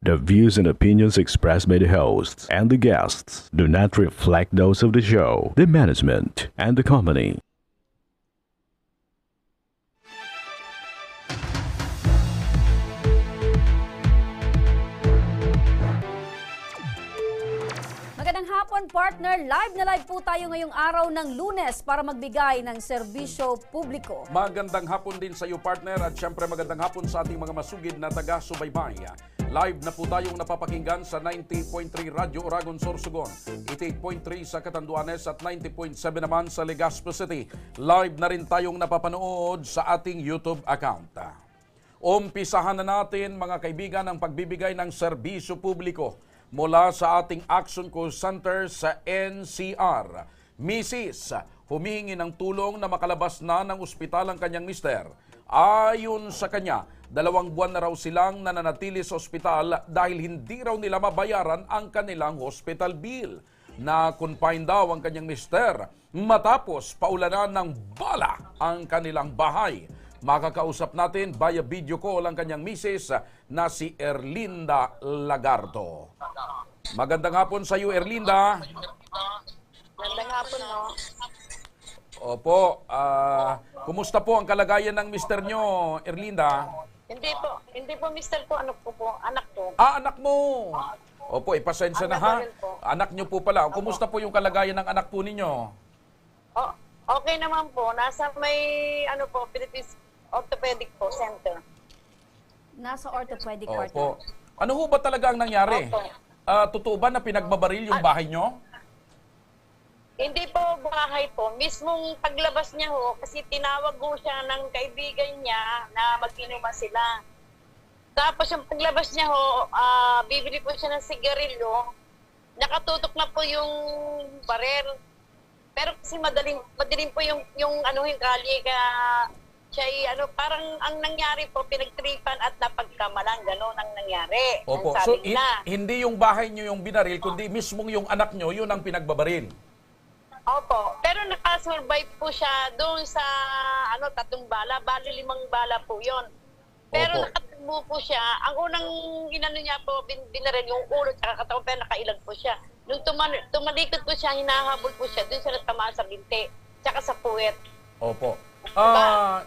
The views and opinions expressed by the hosts and the guests do not reflect those of the show, the management, and the company. Magandang hapon, partner. Live na live po tayo ngayong araw ng Lunes para magbigay ng serbisyo publiko. Magandang hapon din sa iyo, partner, at syempre magandang hapon sa ating mga masugid na taga-subaybay. Live na po tayong napapakinggan sa 90.3 Radyo Oragon Sorsogon, 88.3 sa Catanduanes at 90.7 naman sa Legazpo City. Live na rin tayong napapanood sa ating YouTube account. Umpisahan na natin, mga kaibigan, ang pagbibigay ng serbisyo publiko mula sa ating Action Call Center sa NCR. Mrs. humihingi ng tulong na makalabas na ng ospital ang kanyang mister. Ayon sa kanya, 2 buwan na raw silang nananatili sa ospital dahil hindi raw nila mabayaran ang kanilang hospital bill. Na-confine daw ang kanyang mister matapos paulanan ng bala ang kanilang bahay. Makakausap natin via video call ang kanyang misis na si Erlinda Lagarto. Magandang hapon sa iyo, Erlinda. Magandang hapon, no? Opo, kumusta po ang kalagayan ng mister nyo, Erlinda? Hindi po mister ko, anak ko. Anak mo! Opo, pasensya na ha. Anak ko rin po. Anak nyo po pala. Kumusta po yung kalagayan ng anak po ninyo? Oh, okay naman po. Nasa may, Philippines Orthopedic po Center. Nasa orthopedic, Opo. partner. Ano ho ba talaga ang nangyari? Opo. Totoo ba na pinagbabaril yung bahay nyo? Hindi po bahay po. Mismong paglabas niya ho, kasi tinawag ho siya ng kaibigan niya na mag-inuman sila. Tapos yung paglabas niya ho, bibili po siya ng sigarilyo. Nakatutok na po yung barel. Pero kasi madaling po yung kalye, kaya siya parang ang nangyari po, pinagtripan at napagkamalan, gano'n ang nangyari. Opo. Ang So, sabi nila. hindi yung bahay nyo yung binaril, kundi mismong yung anak nyo, yun ang pinagbabaril. Opo. Pero nakasurvive po siya doon sa 3 bala. Bali 5 bala po yon. Pero Opo. nakatagbo po siya. Ang unang inano niya po, binaril yung ulo at katawan, pero nakailag po siya. Nung tumalikot po siya, hinahabol po siya. Doon siya natamaan sa binti, tsaka sa puwet. Opo.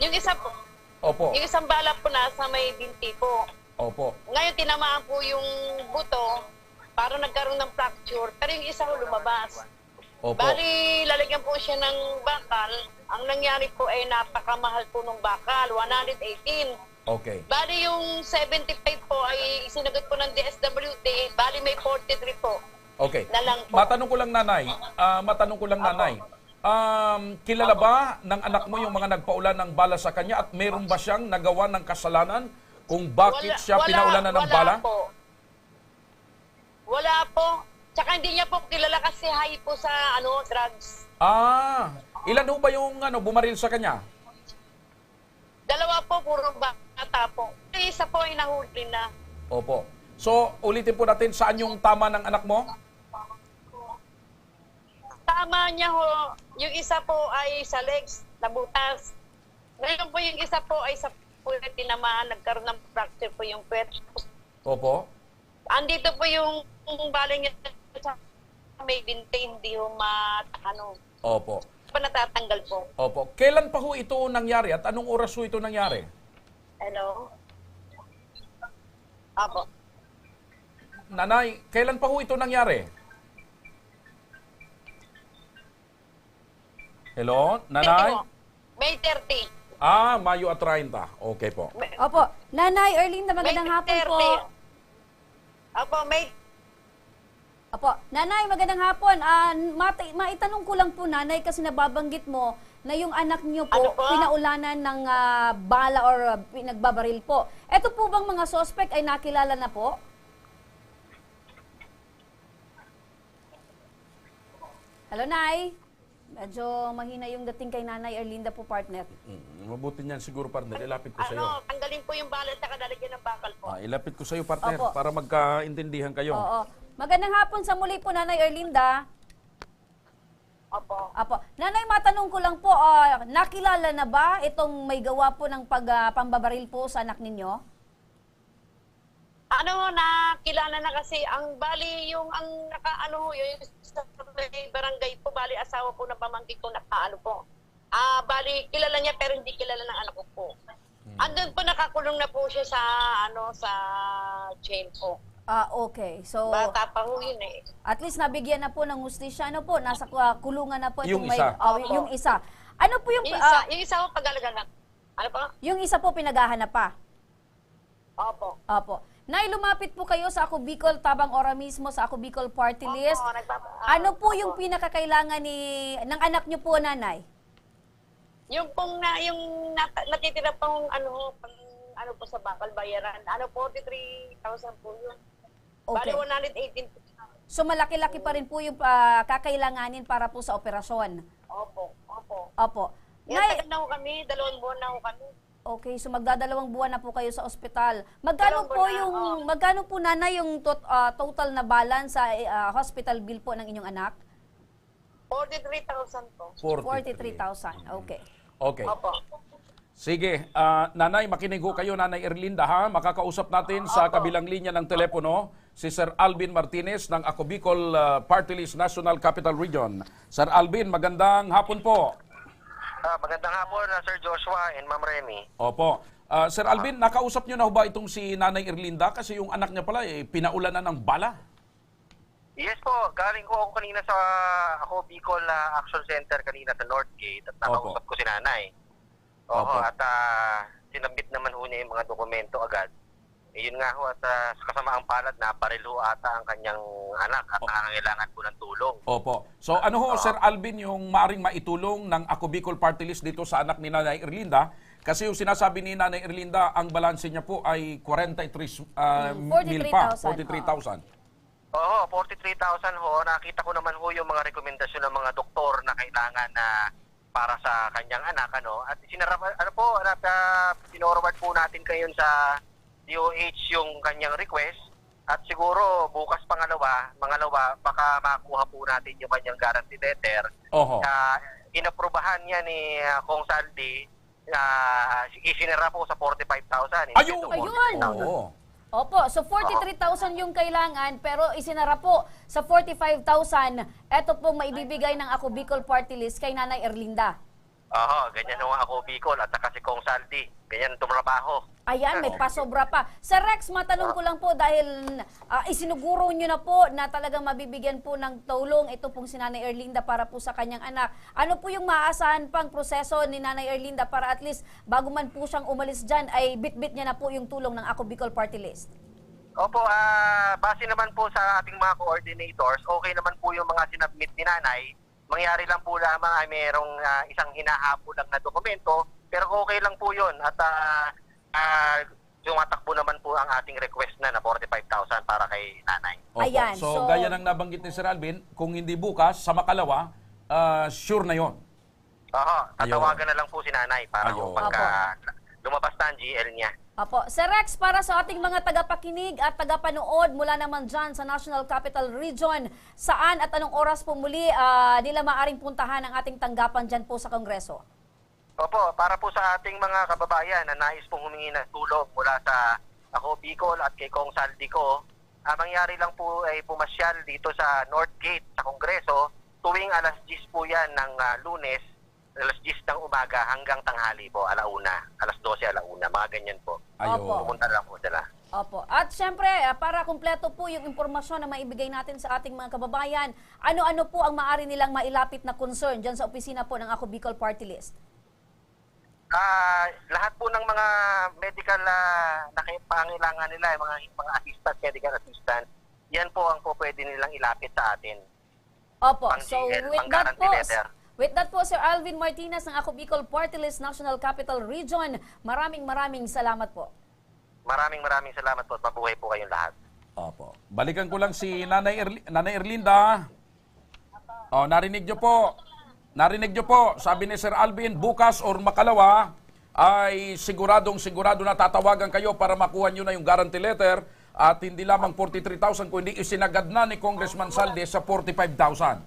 Yung isa po, Opo. yung isang bala po nasa may binti po. Opo. Ngayon tinamaan po yung buto, parang nagkaroon ng fracture, pero yung isa po lumabas. Opo. Bali, lalagyan po siya ng bakal. Ang nangyari po ay napakamahal po ng bakal, 118. Okay. Bali, yung 75 po ay sinagot po ng DSWD. Bali, may 43 po. Okay. Na lang po. Matanong ko lang, nanay. Kilala ba ng anak mo yung mga nagpaulan ng bala sa kanya at meron ba siyang nagawa ng kasalanan kung bakit siya pinaulanan ng bala? Po. Wala po. Tsaka hindi niya po kilala kasi high po sa drugs. Ilan ho ba yung bumaril sa kanya? 2 po, puro bata po. Isa po ay nahuli na. Opo. So, ulitin po natin, saan yung tama ng anak mo? Tama niya ho, yung isa po ay sa legs, nabutas. Ngayon po yung isa po ay sa puwet, tinamaan, nagkaroon ng fracture po yung puwet. Opo. Andito po yung baling niya sa may binti, hindi ho Opo. pa natatanggal po. Opo. Kailan pa ho ito nangyari at anong oras ho ito nangyari? Hello? Apo. Nanay, kailan pa ho ito nangyari? Hello? Nanay? May 30. Mayo at 30. Okay po. Opo. Nanay Erlinda, magandang hapon po. Apo, may Opo. Nanay, magandang hapon. Maitanong ko lang po, nanay, kasi nababanggit mo na yung anak niyo po, Ano po? pinaulanan ng bala or pinagbabaril po. Ito po bang mga suspect ay nakilala na po? Hello, Nay. Medyo mahina yung dating kay Nanay Erlinda po, partner. Mabuti niyan siguro, partner. Ilapit ko sa iyo. tanggalin po yung bala at lalagyan ng bakal po. Ilapit ko sa iyo, partner, Opo. para magkaintindihan kayo. Oo. Magandang hapon sa muli po, Nanay Erlinda. Opo. Apo. Nanay, matanong ko lang po, nakilala na ba itong may gawa po ng pambabaril po sa anak ninyo? nakilala na kasi ang bali yung ang yung sa barangay po, bali asawa po na pamangkin ko po. Bali kilala niya pero hindi kilala ng anak ko po. Andun po nakakulong na po siya sa sa jail po. Okay. So, Bata pa ho yun eh. at least nabigyan na po ng hustisya. Ano po? Nasa kulungan na po Yung itong isa. yung isa. Ano po yung... Yung isa ho pag-alaganak. Ano po? yung isa po pinaghahanap pa? Opo. Opo. Nay, lumapit po kayo sa Ako Bicol, Tabang Ora mismo, sa Ako Bicol Party List. Ano po yung pinakakailangan ng anak niyo po, nanay? Yung pong natitira pong po sa bakal bayaran. 43,000 po yun. Okay. Bali 118. So malaki-laki pa rin po yung kakailanganin para po sa operasyon. Opo. Opo. Yan, Nay, tagal na ho kami, 2 buwan na ho kami. okay, so magdadalawang buwan na po kayo sa ospital. Magkano po nanay yung total na balance sa hospital bill po ng inyong anak? 43,000 po. 43,000. Okay. Okay. Opo. Sige, nanay, makinig ho kayo, Nanay Erlinda, ha? Makakausap natin sa kabilang linya ng telepono si Sir Alvin Martinez ng Ako Bicol Party List National Capital Region. Sir Alvin, magandang hapon po. Magandang hapon, Sir Joshua and Ma'am Remy. Opo. Sir Alvin, nakausap niyo na ho ba itong si Nanay Erlinda? Kasi yung anak niya pala, pinaulan na ng bala. Yes po, galing ko ako kanina sa Ako Bicol Action Center kanina sa Northgate at nakausap ko si Nanay. Opo. At sinabit naman ho niya yung mga dokumento agad. Yun nga ho, at sa kasamaang palad na baril ho ata ang kanyang anak at nangangailangan po ng tulong. Opo. So ano ho, Sir Alvin, yung maaring maitulong ng Ako Bicol Party List dito sa anak ni Nanay Erlinda? Kasi yung sinasabi ni Nanay Erlinda, ang balanse niya po ay 43 mil pa, 43,000. Oo, 43,000 ho. Nakita ko naman ho yung mga rekomendasyon ng mga doktor na kailangan na para sa kanyang anak, At sinorward po natin kayo sa DOH yung kanyang request. At siguro bukas pangalawa, baka makuha po natin yung kanyang guarantee letter. Oho. Inaprubahan niya ni Kong Saldi, isinira po sa 45,000. Ayun! Oo. Opo, so 43,000 yung kailangan pero isinara po sa 45,000. Ito pong maibibigay ng Ako Bicol Party List kay Nanay Erlinda. Oo, ganyan ho Ako Bicol at saka si Kong Saldi. Ganyan tumrabaho. Ayan, may pasobra pa. Sir Rex, matanong ko lang po dahil isinuguro nyo na po na talagang mabibigyan po ng tulong ito pong si Nanay Erlinda para po sa kanyang anak. Ano po yung maaasahan pang proseso ni Nanay Erlinda para at least bago man po siyang umalis dyan ay bit-bit niya na po yung tulong ng Ako Bicol Party List? Opo, base naman po sa ating mga coordinators, okay naman po yung mga sinabmit ni Nanay. Mangyari lang po lamang ay mayroong isang hinahabol lang na dokumento, pero okay lang po yun at tumatakbo naman po ang ating request na 45,000 para kay Nanay. Opo. Ayan, So, gaya ng nabanggit ni Sir Alvin, kung hindi bukas, sa makalawa, sure na yon. Oo, Ayun. tatawagan na lang po si Nanay para Ayun. pagka lumabas na ang GL niya. Apo. Sir Rex, para sa ating mga tagapakinig at tagapanood mula naman dyan sa National Capital Region, saan at anong oras po muli nila maaring puntahan ang ating tanggapan dyan po sa Kongreso? Opo, para po sa ating mga kababayan na nais pong humingi ng tulong mula sa Ako Bicol at kay Kong Saldi ko, mangyari lang po ay pumasyal dito sa Northgate sa Kongreso tuwing alas 10 po yan ng Lunes, alas 10 ng umaga hanggang tanghali po, alauna, alas 12, alauna, mga ganyan po. Opo. Pumunta lang po sila. Opo. At syempre, para kumpleto po yung impormasyon na maibigay natin sa ating mga kababayan, ano-ano po ang maaari nilang mailapit na concern dyan sa opisina po ng Ako Bicol Party List? Lahat po ng mga medical na pangailangan nila, mga assistant, medical assistant, yan po ang po pwede nilang ilapit sa atin. Opo. Pang So GL, with pang that guarantee po, letter. with that po, Sir Alvin Martinez ng Ako Bicol Party List National Capital Region, maraming salamat po. Maraming salamat po. Mabuhay po kayong lahat. Opo. Balikan ko lang si Nanay Erlinda. Narinig niyo po. Narinig niyo po, sabi ni Sir Alvin, bukas or makalawa ay sigurado na tatawagan kayo para makuha niyo na yung guarantee letter at hindi lamang 43,000 kundi isinagad na ni Congressman Saldi sa 45,000.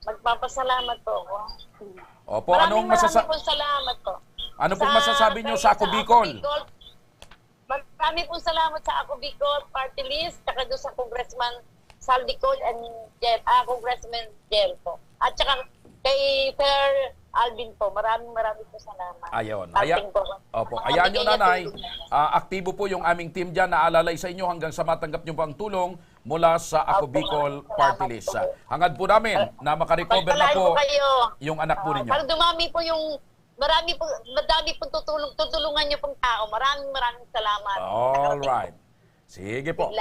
Magpapasalamat po ako. Opo, anong Maraming salamat po. Ano pong masasabi niyo sa Ako Bicol? Marami pong salamat sa Ako Bicol Party List, saka doon sa Congressman Saldico and Congressman Jel po. At saka kay Fair Alvin po. Maraming po salamat. Ayon. Alvin po. Opo. Ayan nyo, nanay. Aktibo po yung aming team dyan. Naalalay sa inyo hanggang sa matanggap nyo po ang tulong mula sa Ako Bicol Party List. Hangad po namin na makarecover na po yung anak po ninyo. Para dumami po yung madami po tutulungan niyo pong tao. Maraming salamat. All right. Sige po.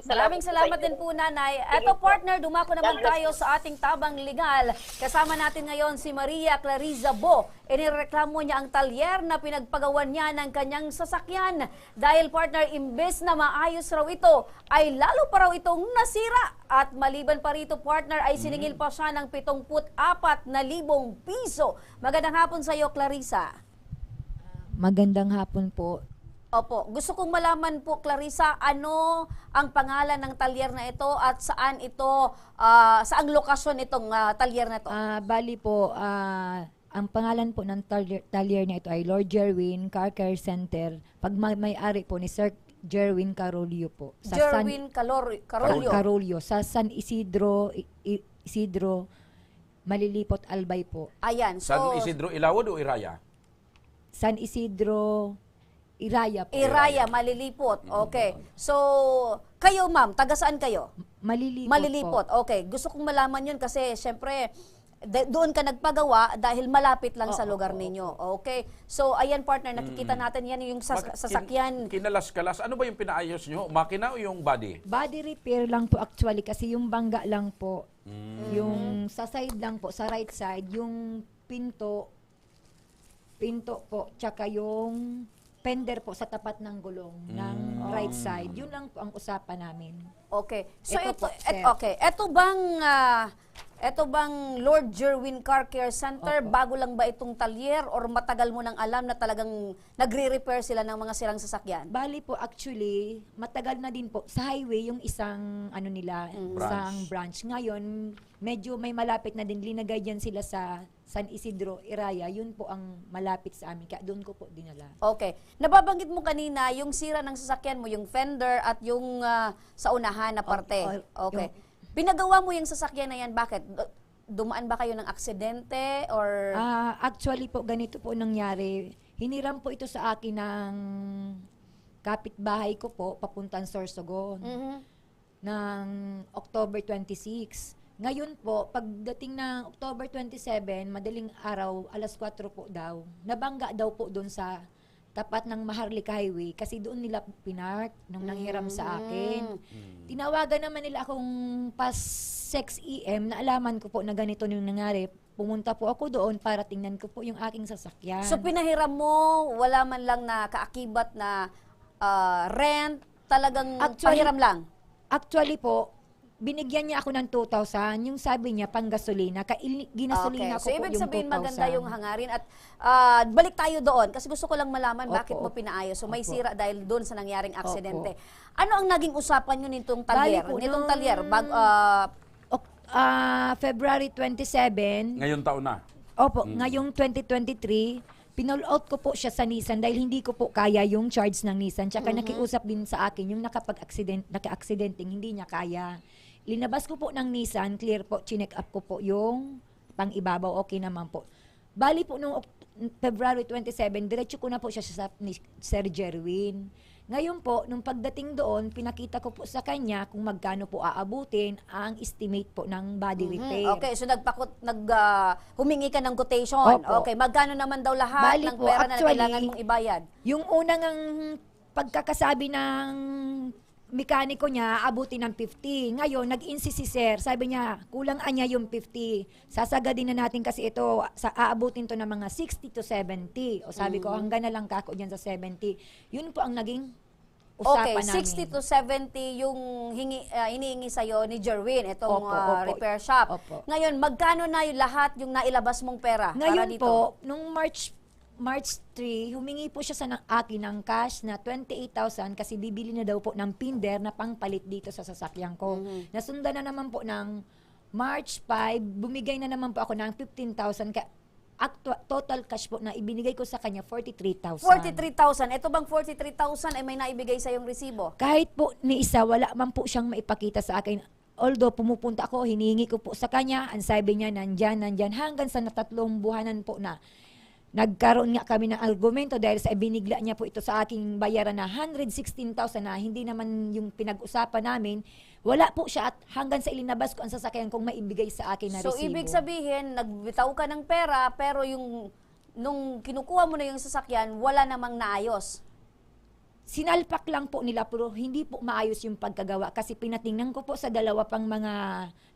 Maraming salamat din po, Nanay. Eto, partner, dumako naman tayo sa ating tabang legal. Kasama natin ngayon si Maria Clariza Bo. Inireklamo niya ang talyer na pinagpagawan niya ng kanyang sasakyan. Dahil, partner, imbes na maayos raw ito, ay lalo pa raw itong nasira. At maliban pa rito, partner, ay siningil pa siya ng 74,000 piso. Magandang hapon sa iyo, Clarissa. Magandang hapon po. Opo, gusto kong malaman po, Clarissa, ano ang pangalan ng talyer na ito at saan ito, saang lokasyon itong talyer na ito? Bali po, ang pangalan po ng talyer na ito ay Lord Jerwin Car Care Center. Pag may-ari po ni Sir Jerwin Carolio po. Jerwin Carolio. Sa San Isidro, Malilipot, Albay po. Ayan. So, San Isidro Ilawod o Iraya? San Isidro, Iraya po. Iraya, Malilipot. Okay. So, kayo ma'am, taga saan kayo? Malilipot po. Okay. Gusto kong malaman yun kasi syempre, doon ka nagpagawa dahil malapit lang sa lugar ninyo. Okay. So, ayan partner, nakikita natin yan yung sasakyan. Kinalas-kalas. Ano ba yung pinaayos nyo? Makina o yung body? Body repair lang po actually kasi yung bangga lang po. Yung sa side lang po, sa right side, yung pinto po, tsaka yung fender po sa tapat ng gulong ng right side. Yun lang po ang usapan namin. Okay. So Ito po, sir. okay. Ito bang Lord Jerwin Car Care Center, bago lang ba itong talyer or matagal mo nang alam na talagang nagre-repair sila ng mga sirang sasakyan? Bali po actually, matagal na din po sa highway yung isang isang branch. Ngayon, medyo may malapit na din, linagay diyan sila sa San Isidro, Iraya. Yun po ang malapit sa amin. Kaya doon ko po dinala. Okay. Nababanggit mo kanina yung sira ng sasakyan mo, yung fender at yung sa unahan na parte. Okay. Pinagawa mo yung sasakyan na yan, bakit? Dumaan ba kayo ng aksidente or... Actually po, ganito po nangyari. Hiniram po ito sa akin ng kapitbahay ko po, papuntang Sorsogon, ng October 26. Ngayon po, pagdating ng October 27, madaling araw, alas 4 po daw, nabangga daw po doon sa tapat ng Maharlika Highway kasi doon nila pinark nung nanghiram sa akin. Tinawagan naman nila akong past 6 EM na alaman ko po na ganito yung nangyari. Pumunta po ako doon para tingnan ko po yung aking sasakyan. So pinahiram mo, wala man lang na kaakibat na rent, talagang pahiram lang? Actually po, binigyan niya ako ng 2,000. Yung sabi niya, pang gasolina. Ginasolina ko so, po ibig yung sabihin 2,000. maganda yung hangarin. At balik tayo doon kasi gusto ko lang malaman bakit mo pinaayos. So may sira dahil doon sa nangyaring aksidente. Ano ang naging usapan nyo nitong talyer? Nitong talyer, February 27. Ngayon taon na. Opo, ngayong 2023, pinall out ko po siya sa Nissan dahil hindi ko po kaya yung charge ng Nissan. Tsaka nakiusap din sa akin yung naka-accidenting hindi niya kaya. Linabas ko po ng Nissan, clear po, chinek up ko po yung pang-ibabaw, okay naman po. Bali po nung February 27, diretso ko na po siya sa Sir Jerwin. Ngayon po, nung pagdating doon, pinakita ko po sa kanya kung magkano po aabutin ang estimate po ng body repair. Okay, so humingi ka ng quotation. Opo. Okay, magkano naman daw lahat Bali ng po, pera na actually, kailangan mong ibayad? Yung unang pagkakasabi ng mekaniko niya, abutin ng 50. Ngayon, nag-insist si sir. Sabi niya, kulang anya yung 50. Sasagadin na natin kasi ito, aabutin to ng mga 60 to 70. O sabi ko, hanggang na lang kako dyan sa 70. Yun po ang naging usapan namin. 60 to 70 yung hinihingi sa'yo ni Jerwin, itong Opo. repair shop. Opo. Ngayon, magkano na yung lahat yung nailabas mong pera para Ngayon dito? po, nung March 3, humingi po siya sa akin ng cash na 28,000 kasi bibili na daw po ng pinder na pangpalit dito sa sasakyan ko. Nasundan na naman po ng March 5, bumigay na naman po ako ng 15,000. total cash po na ibinigay ko sa kanya, 43,000. 43,000. Ito bang 43,000 ay may naibigay sa yung resibo? Kahit po ni isa, wala man po siyang maipakita sa akin. Although pumupunta ako, hinihingi ko po sa kanya, ang sabi niya, nandyan, hanggang sa natatlong buhanan po na nagkaroon nga kami ng argumento dahil sa ibinigla niya po ito sa aking bayaran na 116,000 na hindi naman yung pinag-usapan namin. Wala po siya at hanggang sa ilinabas ko ang sasakyan kong maibigay sa akin na So, resibo. ibig sabihin, nagbitaw ka ng pera, pero yung nung kinukuha mo na yung sasakyan, wala namang naayos. Sinalpak lang po nila pero hindi po maayos yung pagkagawa kasi pinatingnan ko po sa dalawa pang mga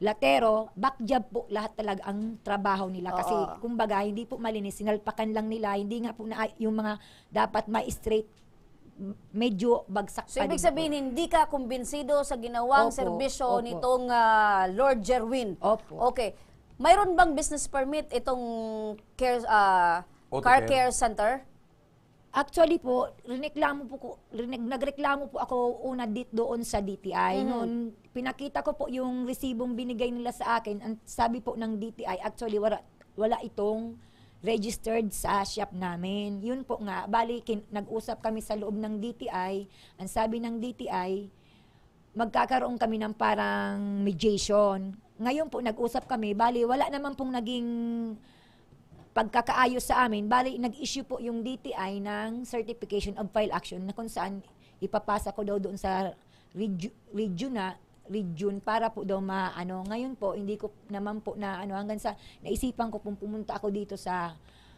latero, back job po lahat talaga ang trabaho nila kasi Oo. kumbaga hindi po malinis, sinalpakan lang nila, hindi nga po na yung mga dapat ma-straight medyo bagsak So, pa ibig din po. sabihin, hindi ka kumbinsido sa ginawang Opo, serbisyo opo. nitong Lord Jerwin. Opo. Okay. Mayroon bang business permit itong care, Auto car care. care center? Actually po, nagreklamo po ako una doon sa DTI. Noon, pinakita ko po yung resibong binigay nila sa akin. Ang sabi po ng DTI, actually wala itong registered sa shop namin. Yun po nga, bali nag-usap kami sa loob ng DTI. Ang sabi ng DTI, magkakaroon kami ng parang mediation. Ngayon po, nag-usap kami, bali wala naman pong naging pagkakaayos sa amin, bali nag-issue po yung DTI ng Certification of File Action na kung saan ipapasa ko daw doon sa region para po daw maano. Ngayon po, hindi ko naman po na ano, hanggang sa naisipan ko pong pumunta ako dito sa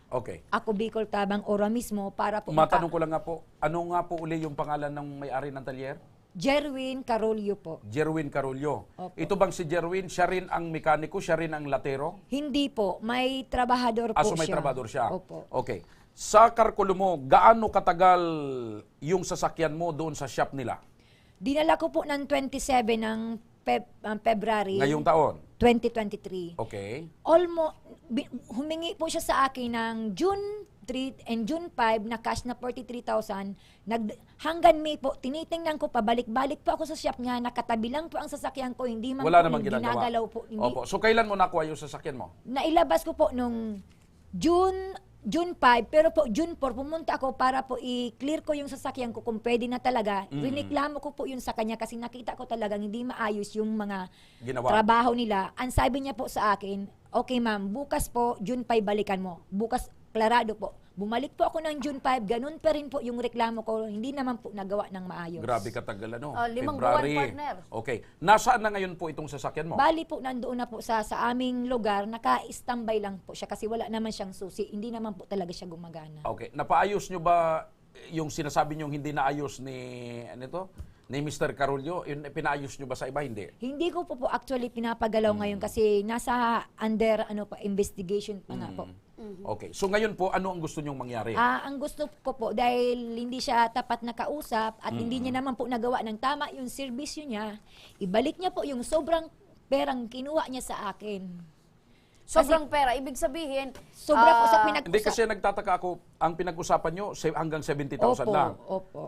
Okay. Ako Bicol Tabang Ora mismo para po Matanong ko lang nga po, ano nga po uli yung pangalan ng may-ari ng talyer? Jerwin Carolio po. Jerwin Carolio. Opo. Ito bang si Jerwin, siya rin ang mekaniko, siya rin ang latero? Hindi po, may trabahador po So may siya. trabador siya. Opo. Okay. Sa Karkulo mo, gaano katagal yung sasakyan mo doon sa shop nila? Dinala ko po ng 27 ng February Ngayong taon? 2023. Okay. Humingi po siya sa akin ng June 3 and June 5 na cash na 43,000. Hanggang May po, tinitingnan ko, pabalik-balik po ako sa shop niya, nakatabi lang po ang sasakyan ko, hindi man Wala po namang ginagawa. ginagalaw po. Hindi, Opo. So kailan mo nakuha yung sasakyan mo? nailabas ko po nung June 5, pero po June 4, pumunta ako para po i-clear ko yung sasakyan ko kung pwede na talaga. Riniklamo ko po yun sa kanya kasi nakita ko talagang hindi maayos yung mga Ginawa. trabaho nila. Ang sabi niya po sa akin, okay ma'am, bukas po, June 5 balikan mo. Bukas, klarado po. Bumalik po ako ng June 5, ganun pa rin po yung reklamo ko, hindi naman po nagawa ng maayos. Grabe katagal ano? 5 February. buwan, partner. Okay. Nasaan na ngayon po itong sasakyan mo? Bali po, nandoon na po sa aming lugar, naka-standby lang po siya kasi wala naman siyang susi, hindi naman po talaga siya gumagana. Okay. Napaayos nyo ba yung sinasabi nyo hindi naayos ni ni Mr. Carolio? Yun, pinaayos nyo ba sa iba? Hindi. Hindi ko po actually pinapagalaw ngayon kasi nasa under investigation pa nga po. Okay. So ngayon po, ano ang gusto nyong mangyari? Ang gusto ko po dahil hindi siya tapat na kausap at hindi niya naman po nagawa ng tama yung serbisyo niya, ibalik niya po yung sobrang perang kinuha niya sa akin. Sobrang pera. Ibig sabihin, Sobra po sa Hindi pinag-usap. kasi nagtataka ako, ang pinag-usapan nyo hanggang 70,000 Opo, lang. opo.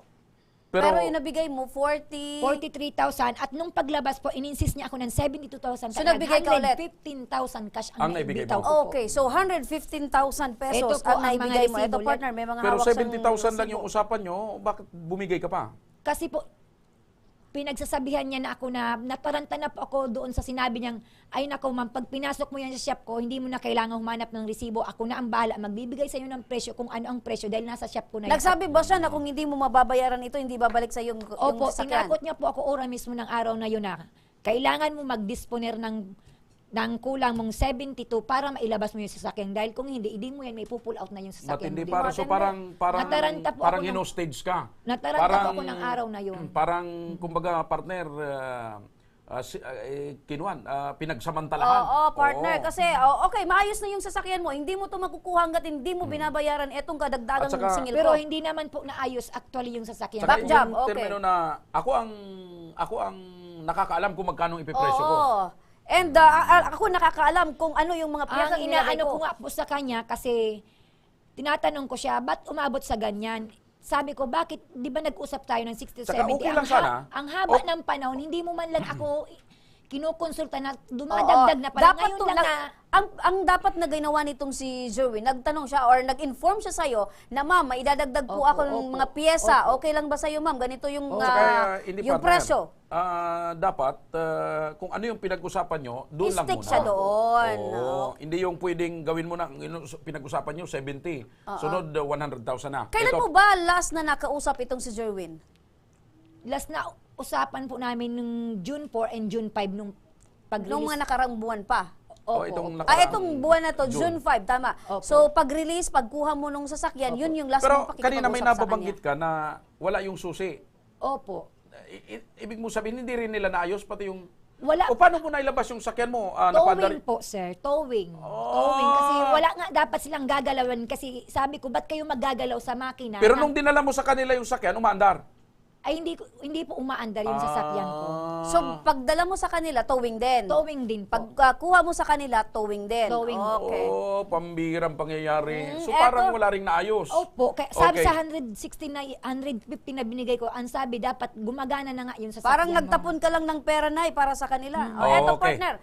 pero yung nabigay mo, 43,000 at nung paglabas po, ininsist niya ako ng 72,000. So, nagbigay ka ulit? 115,000 cash Ang ang naibigay naibitaw mo? ko po. Okay, so 115,000 pesos Ito po ang ang mga naibigay mo. Ito resibo. partner, may mga Pero hawak siyang 70,000 lang resibo. yung usapan nyo, bakit bumigay ka pa? Kasi po, pinagsasabihan niya na ako na nataranta na po ako doon sa sinabi niyang, ay nako ma'am, pag pinasok mo yan sa shop ko, hindi mo na kailangan humanap ng resibo. Ako na ang bahala, magbibigay sa iyo ng presyo kung ano ang presyo dahil nasa shop ko na yan. Nagsabi ba siya na kung hindi mo mababayaran ito, hindi babalik sa yung Opo, sasakyan? tinakot niya po ako ora mismo ng araw na yun na kailangan mo mag-disponer ng kulang mong 72 para mailabas mo yung sasakyan dahil kung hindi mo yan, may pull out na yung sasakyan. Matindi mo. para so parang Nataranta po parang ako ng- hino-stage ka. Nataranta po ako ng araw na yun. Parang kumbaga partner pinagsamantalahan. Oo, partner. Oo. Kasi, okay, maayos na yung sasakyan mo. Hindi mo to makukuha hanggat hindi mo binabayaran etong kadagdagang At saka- singil Pero ko. hindi naman po naayos actually yung sasakyan. Saka Back yung job, okay. termino na ako ang nakakaalam kung magkano ipipresyo ko. Oo. And ako nakakaalam kung ano yung mga piyesa Ang inaano ko nga po sa kanya kasi tinatanong ko siya, ba't umabot sa ganyan? Sabi ko, bakit, di ba nag-usap tayo ng 60 to Saka 70? okay lang sana. Ang haba ng panahon, hindi mo man lang ako kinukonsulta na, dumadagdag na pala. Dapat Ngayon to, lang na, ang dapat na ginawa nitong si Jerwin, nagtanong siya or nag-inform siya sa'yo na ma'am, idadagdag po Opo, ako ng opo, mga piyesa. opo. Okay lang ba sa'yo ma'am? Ganito yung, Saka, hindi yung partner. presyo. Dapat, kung ano yung pinag-usapan nyo, doon lang I-stick muna. siya doon. Oo. Hindi yung pwedeng gawin mo na, pinag-usapan nyo, 70. Sunod, 100,000 na. Kailan Ito, mo ba last na nakausap itong si Jerwin? last na usapan po namin nung June 4 and June 5 nung pag-release. Nung mga nakarang buwan pa. itong Itong buwan na to, June 5, tama. Opo. So, pag-release, pagkuha mo nung sasakyan, yun yung last pero mong kanina may pakikipag-usap sa nababanggit kanya. ka na wala yung susi. Opo. Ibig mo sabihin, hindi rin nila naayos, pati yung... Wala. O paano mo nailabas yung sakyan mo? Towing po, sir. Towing. Towing. Kasi wala nga dapat silang gagalawan. Kasi sabi ko, ba't kayo maggagalaw sa makina? Pero nung dinala mo sa kanila yung sakyan, umaandar. Ay, hindi po umaandar yung sasakyan ko. So, pagdala mo sa kanila, towing din. Towing din po. Pagkuha mo sa kanila, towing din. Towing. Okay. Oh, pambirang pangyayari. So eto. parang wala ring naayos. Opo. Sabi Okay. sa 160 na 150 na binigay ko, ang sabi dapat gumagana na nga yung sasakyan Parang mo. nagtapon ka lang ng pera na para sa kanila. Oh, Eto, okay. partner.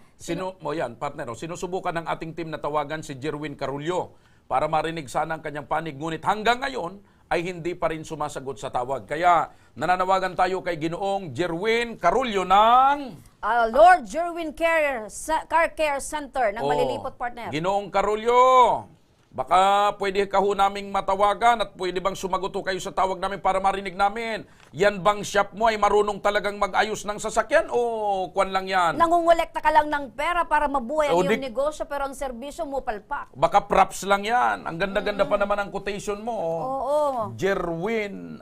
Partner. Sinusubukan ng ating team na tawagan si Jerwin Carullo para marinig sana ang kanyang panig. Ngunit hanggang ngayon ay hindi pa rin sumasagot sa tawag. Kaya nananawagan tayo kay Ginoong Jerwin Carullo ng... Lord Jerwin Car Care Center ng Oh, Malilipot, partner. Ginoong Carullo, baka pwede ka ho naming matawagan at pwede bang sumagot ho kayo sa tawag namin para marinig namin. Yan bang shop mo ay marunong talagang mag-ayos ng sasakyan o kwan lang yan? Nangungulekta ka lang ng pera para mabuhay ang O, iyong di- negosyo pero ang serbisyo mo palpak. Baka props lang yan. Ang ganda-ganda pa naman ang quotation mo. Oo. Jerwin,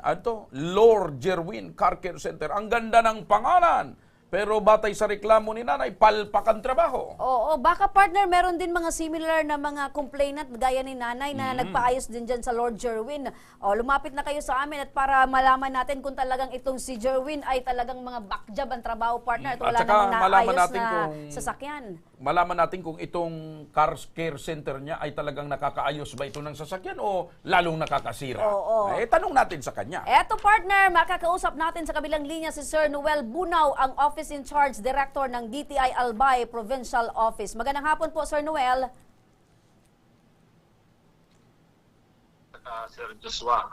Lord Jerwin Car Care Center. Ang ganda ng pangalan. Pero batay sa reklamo ni nanay, palpak ang trabaho. Oo, baka partner, meron din mga similar na mga complainant gaya ni nanay na nagpaayos din dyan sa Lord Jerwin. O, lumapit na kayo sa amin at para malaman natin kung talagang itong si Jerwin ay talagang mga backjob ang trabaho, partner at At wala saka namang malaman naayos natin na kung- sasakyan. Malaman natin kung itong car care center niya ay talagang nakakaayos ba ito ng sasakyan o lalong nakakasira. Oo. Tanong natin sa kanya. Eto, partner, makakausap natin sa kabilang linya si Sir Noel Bunaw, ang Office in Charge Director ng DTI Albay Provincial Office. Magandang hapon po, Sir Noel. Sir Joshua,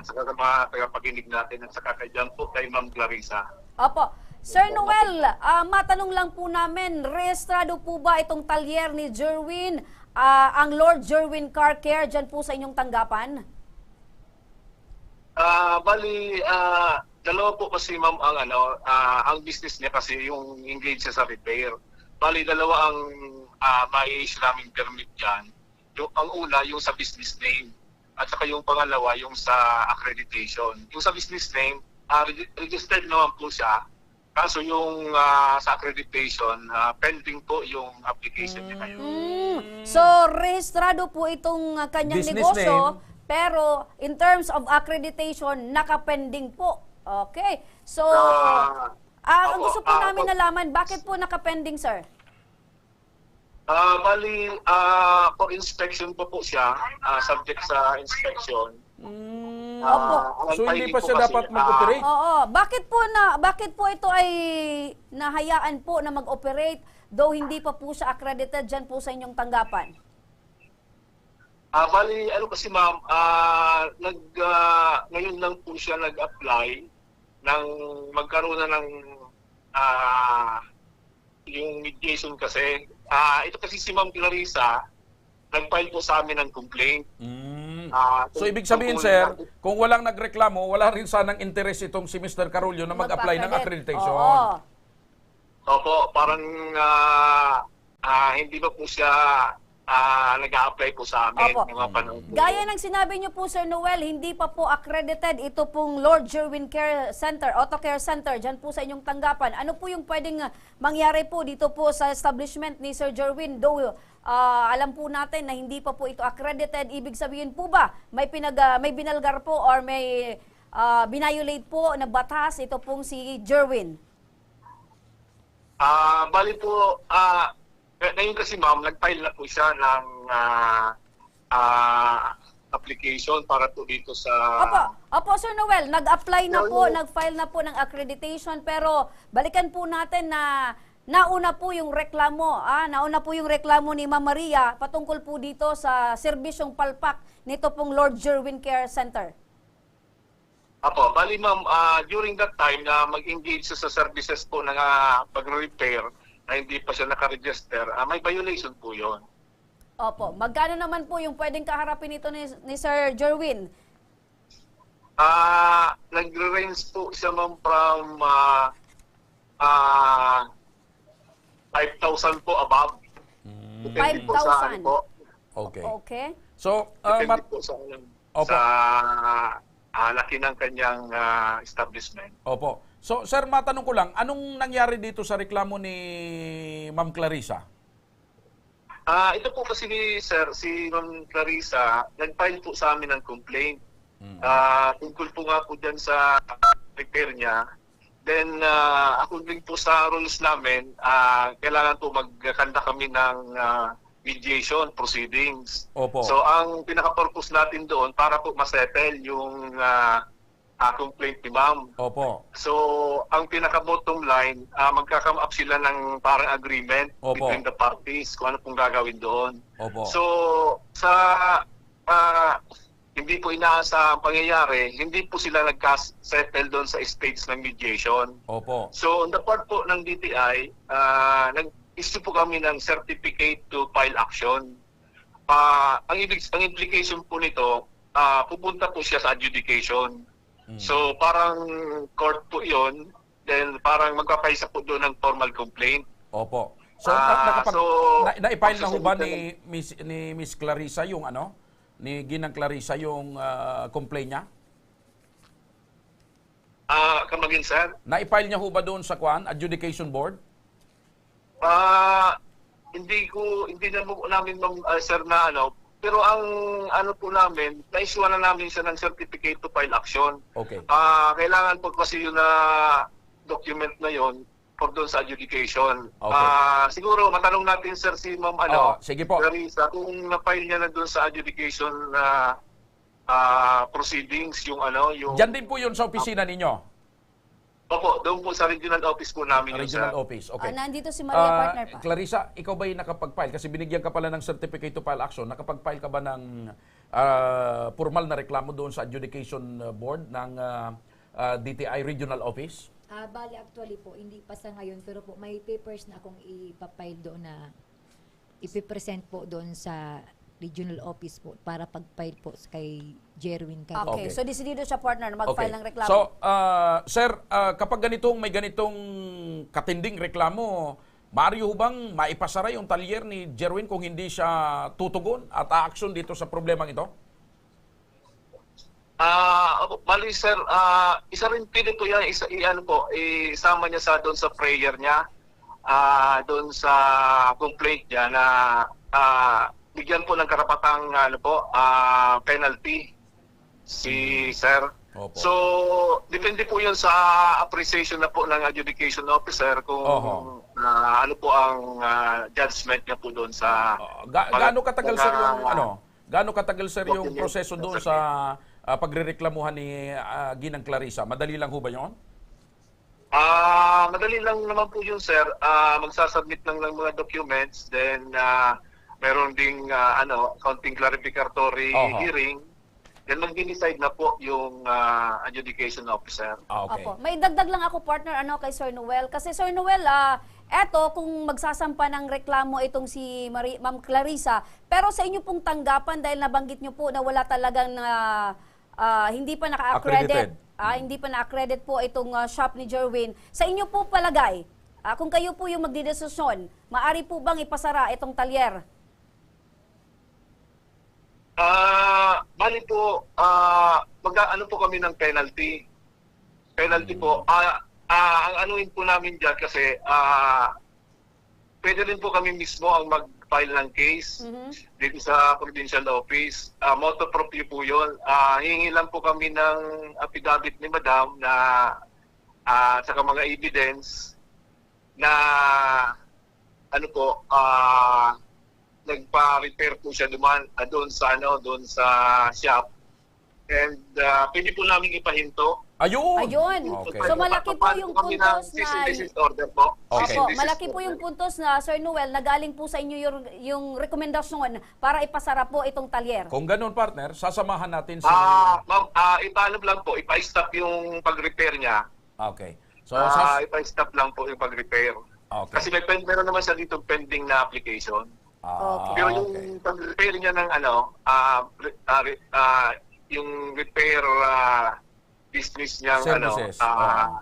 saka sa mga tagapaginig natin at saka kay dyan po kay Ma'am Clarissa. Opo. Sir Noel, matanong lang po namin, rehistrado po ba itong talyer ni Jerwin, ang Lord Jerwin Car Care, dyan po sa inyong tanggapan? Bali, dalawa po kasi ma'am ang business niya kasi yung engage siya sa repair. Bali, dalawa ang ma-issue naming permit dyan. Ang una, yung sa business name. At saka yung pangalawa, yung sa accreditation. Yung sa business name, registered naman po siya. Kaso yung sa accreditation, pending po yung application niya ngayon. So, rehistrado po itong kanyang Business negosyo, name. pero in terms of accreditation, nakapending po. Okay. So, ang gusto po namin nalaman, bakit po nakapending, sir? Bali, for inspection po siya, subject sa inspection. Opo. So hindi pa siya dapat mag-operate? Oo. Bakit po ito ay nahayaan po na mag-operate though hindi pa po siya accredited dyan po sa inyong tanggapan? Bali, kasi ma'am, ngayon lang po siya nag-apply ng magkaroon na ng yung mediation kasi. Ito kasi si Ma'am Clarissa, nag-file po sa amin ng complaint. So ibig sabihin, sir, kung walang nagreklamo, wala rin sanang interest itong si Mr. Carullo na mag-apply ng accreditation. Oo. Opo, parang hindi ba po siya nag-a-apply po sa amin Opo. mga panahon po. Gaya ng sinabi niyo po, Sir Noel, hindi pa po accredited ito pong Lord Jerwin Care Center, Auto Care Center, dyan po sa inyong tanggapan. Ano po yung pwedeng mangyari po dito po sa establishment ni Sir Jerwin? Though alam po natin na hindi pa po ito accredited, ibig sabihin po ba may binalgar po or may binayolate po na batas ito pong si Jerwin? Bali po, ngayon kasi ma'am, nag-file na po siya ng application para po dito sa... Opo, Sir Noel, nag-apply na po, nag-file na po ng accreditation, pero balikan po natin na nauna po yung reklamo ni Ma'am Maria patungkol po dito sa serbisyong palpak nito pong Lord Jerwin Care Center. Apo, bali ma'am, during that time na mag-engage siya sa services po ng pag-repair na hindi pa siya nakaregister, may violation po yon. Opo. Magkano naman po yung pwedeng kaharapin ito ni Sir Jerwin? Nagre-range po siya ma'am from 5,000 po above. Depende po sa ano 5,000? po. Okay. Okay. So, Depende po sa, Opo. laki ng kanyang establishment. Opo. So, sir, matanong ko lang, anong nangyari dito sa reklamo ni Ma'am Clarissa? Ito po kasi sir, si Ma'am Clarissa, nag-file po sa amin ng complaint. Tungkol po nga po dyan sa repair niya. Then, according po sa rules namin, kailangan po magkanda kami ng mediation proceedings. Opo. So, ang pinaka-purpose natin doon para po masettle yung complaint ni ma'am. Opo. So, ang pinaka-bottom line, magkakam up sila ng parang agreement Opo. between the parties kung ano pong gagawin doon. Opo. So, sa hindi po inaasa ang pangyayari, hindi po sila nagka-settle doon sa stage ng mediation. Opo. So, on the part po ng DTI, nag-issue po kami ng certificate to file action. Ang implication po nito, pupunta po siya sa adjudication. So, parang court po yon, then parang magpapaisa po doon ng formal complaint. Opo. So, na-file na ho ba ni Miss Clarissa yung ano? Ni Ginang Clarissa yung complaint niya? Come again, sir? Na-file niya ho ba doon sa adjudication board? Hindi na po namin sir na ano, pero ang ano po namin, na-issue na namin siya ng certificate to file action. Okay. Kailangan po kasi yun na document na yon for doon sa adjudication. Okay. Siguro matanong natin sir si Ma'am sige po. Clarissa, kung na-file niya na doon sa adjudication na proceedings yung yung Diyan din po yun sa opisina ninyo? Opo, doon po sa regional office po namin yun, Regional sir. office, okay. Nandito si Maria, partner pa. Clarissa, ikaw ba'y nakapag-file? Kasi binigyan ka pala ng certificate to file action. Nakapag-file ka ba ng formal na reklamo doon sa adjudication board ng DTI Regional Office? Bali, actually po, hindi pa sa ngayon, pero po may papers na akong ipapile doon na ipipresent po doon sa regional office po para pag-file po kay Jerwin Care. Okay. So, decidido siya, partner, na mag-file ng reklamo. So, sir, kapag may ganitong katinding reklamo, Mario bang maipasara yung talyer ni Jerwin kung hindi siya tutugon at a-action dito sa problemang ito? Bali sir, isa rin pili po yan, isama niya doon sa prayer niya, doon sa complaint niya na bigyan po ng karapatang penalty si sir. Opo. So, depende po yun sa appreciation na po ng adjudication officer kung ano po ang judgment niya po doon sa gaano katagal sir yung gaano katagal sir yung proseso doon sa pagrereklamuhan ni Ginang Clarissa? Madali lang ho ba 'yon? Madali lang naman po yun sir. Magsasubmit lang ng mga documents, then meron ding counting clarificatory hearing. Then mag-decide na po yung adjudication officer. Okay. Opo. May dagdag lang ako, partner, kay Sir Noel. Kasi Sir Noel, eto, kung magsasampa ng reklamo itong si Ma'am Clarissa, pero sa inyo pong tanggapan, dahil nabanggit nyo po na wala talagang hindi pa naka-accredit, hindi pa na-accredit po itong shop ni Jerwin, sa inyo po palagay, kung kayo po yung magdidesisyon, maari po bang ipasara itong talyer? Bali po, mag-ano po kami ng penalty. Penalty po. Ang anuin po namin dyan kasi, pwede rin po kami mismo ang mag-file ng case dito sa provincial office. Motu proprio po yun. Hihingi lang po kami ng affidavit ni Madam na saka mga evidence na nagpa-repair po siya doon sa shop. And pwede po namin ipahinto Ayun! Okay. So malaki po yung Kami ng puntos cease and na... desist order po. Okay. Cease Opo, and desist malaki po order. yung puntos na, Sir Noel, na galing po sa inyo yung rekomendasyon para ipasara po itong talyer. Kung ganun, partner, sasamahan natin si... Ma'am, ipaalam lang po, ipa-stop yung pag-repair niya. Okay. So, Ipa-stop lang po yung pag-repair. Okay. Kasi meron naman siya dito pending na application. Okay. Pero okay. yung pag-repair niya ng yung repair business niyang Services.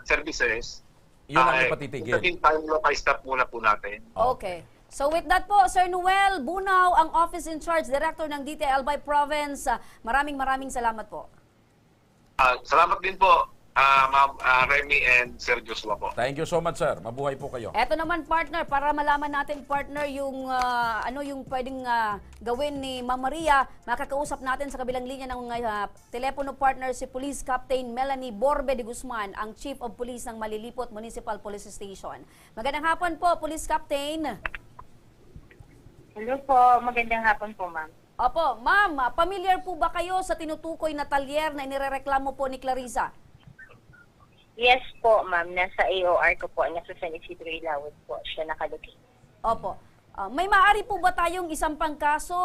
services, Yun ang ipatitigil. in time na pa-stop muna po natin. Okay. So with that po, Sir Noel Bunaw, ang Office in Charge Director ng DTI Albay Province. Maraming salamat po. Salamat din po, Ma'am Remy and Sir Joshua po. Thank you so much, sir. Mabuhay po kayo. Eto naman, partner, para malaman natin, partner, yung yung pwedeng gawin ni Ma'am Maria, makakausap natin sa kabilang linya ng telepono, partner, si Police Captain Melanie Borbe de Guzman, ang Chief of Police ng Malilipot Municipal Police Station. Magandang hapon po, Police Captain. Hello po, magandang hapon po, ma'am. Opo, ma'am, familiar po ba kayo sa tinutukoy na talyer na inirereklamo po ni Clarissa? Yes po, ma'am. Nasa AOR ko po. Nasa San Isidro Ilawod po. Siya nakalagay. Opo. May maaari po ba tayong isang pangkaso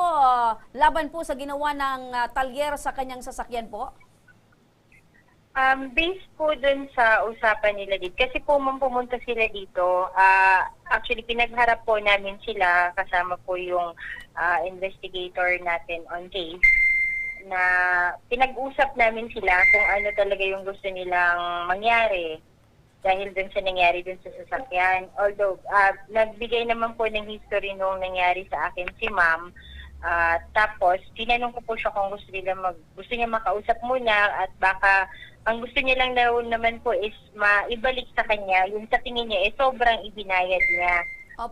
laban po sa ginawa ng talyer sa kanyang sasakyan po? Based po dun sa usapan nila dito. Kasi po, ma'am, pumunta sila dito. Actually, pinagharap po namin sila kasama po yung investigator natin on case, na pinag-usap namin sila kung ano talaga yung gusto nilang mangyari dahil dun sa nangyari dun sa sasakyan. Although, nagbigay naman po ng history nung nangyari sa akin si ma'am. Tapos, tinanong ko po siya kung gusto niya makausap muna at baka ang gusto niya lang daw naman po is maibalik sa kanya yung sa tingin niya sobrang ibinayad niya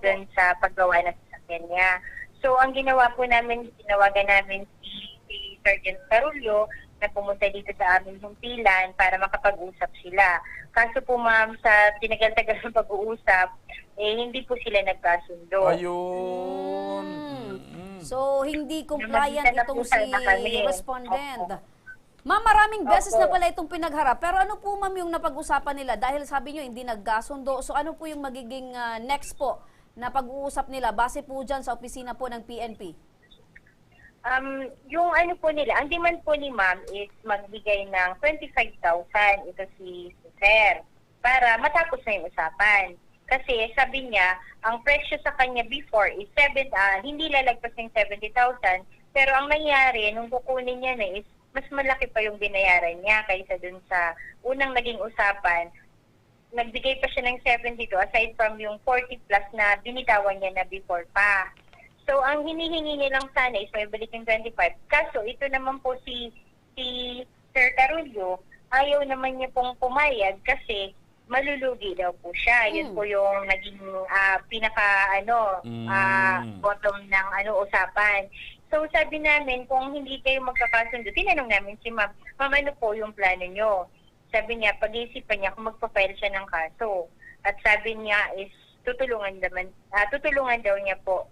dun sa paggawa ng sasakyan niya. So, ang ginawa po namin, tinawagan namin si Sergeant Carullo na pumunta dito sa aming humpilan para makapag-usap sila. Kaso po, ma'am, sa tinagal-tagal ng pag-uusap, hindi po sila nagkasundo. Ayun. So, hindi compliant itong si respondent. Opo. Ma'am, maraming beses Opo. na pala itong pinagharap. Pero ano po, ma'am, yung napag-usapan nila? Dahil sabi nyo, hindi nagkasundo. So, ano po yung magiging next po na pag-uusap nila base po dyan sa opisina po ng PNP? Yung ano po nila, ang demand po ni ma'am is magbigay ng 25,000 ito si Sir para matapos na yung usapan. Kasi sabi niya, ang presyo sa kanya before is hindi lalagpas ng 70,000, pero ang nangyari nung kukunin niya na is mas malaki pa yung binayaran niya kaysa dun sa unang naging usapan. Nagbigay pa siya ng 72 aside from yung 40 plus na binitawan niya na before pa. So, ang hinihingi nilang sana is may balik yung 25. Kaso, ito naman po si Sir Carullo, ayaw naman niya pong pumayag kasi malulugi daw po siya. Yun po yung naging bottom ng usapan. So, sabi namin, kung hindi kayo magkakasundo, tinanong namin si ma'am, ano po yung plano nyo? Sabi niya, pag-iisipan niya kung magpa-file siya ng kaso. At sabi niya is, tutulungan daw niya po,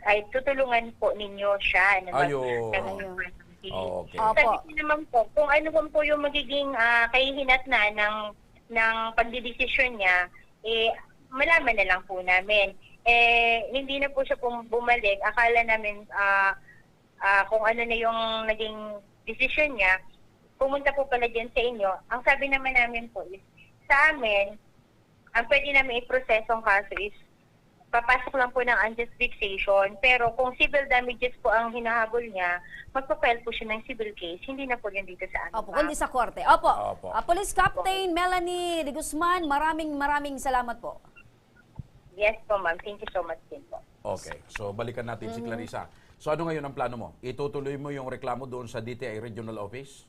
ay tutulungan po ninyo siya. Ayun. Okay. Opo. Sabi naman po, kung ano po yung magiging kahihinatnan ng pagdidesisyon niya, malaman na lang po namin. Hindi na po siya bumalik. Akala namin kung ano na yung naging desisyon niya, pumunta po pala dyan sa inyo. Ang sabi naman namin po is, sa amin, ang pwede namin i-prosesong kaso is, papasok lang po ng unjust vexation, pero kung civil damages po ang hinahabol niya, magpa-file po siya ng civil case, hindi na po yun dito sa amin. Opo, kundi sa korte. Opo. Opo. Police Captain Melanie de Guzman, maraming salamat po. Yes po, ma'am. Thank you so much din po. Okay. So, balikan natin si Clarissa. So, ano ngayon ang plano mo? Itutuloy mo yung reklamo doon sa DTI Regional Office?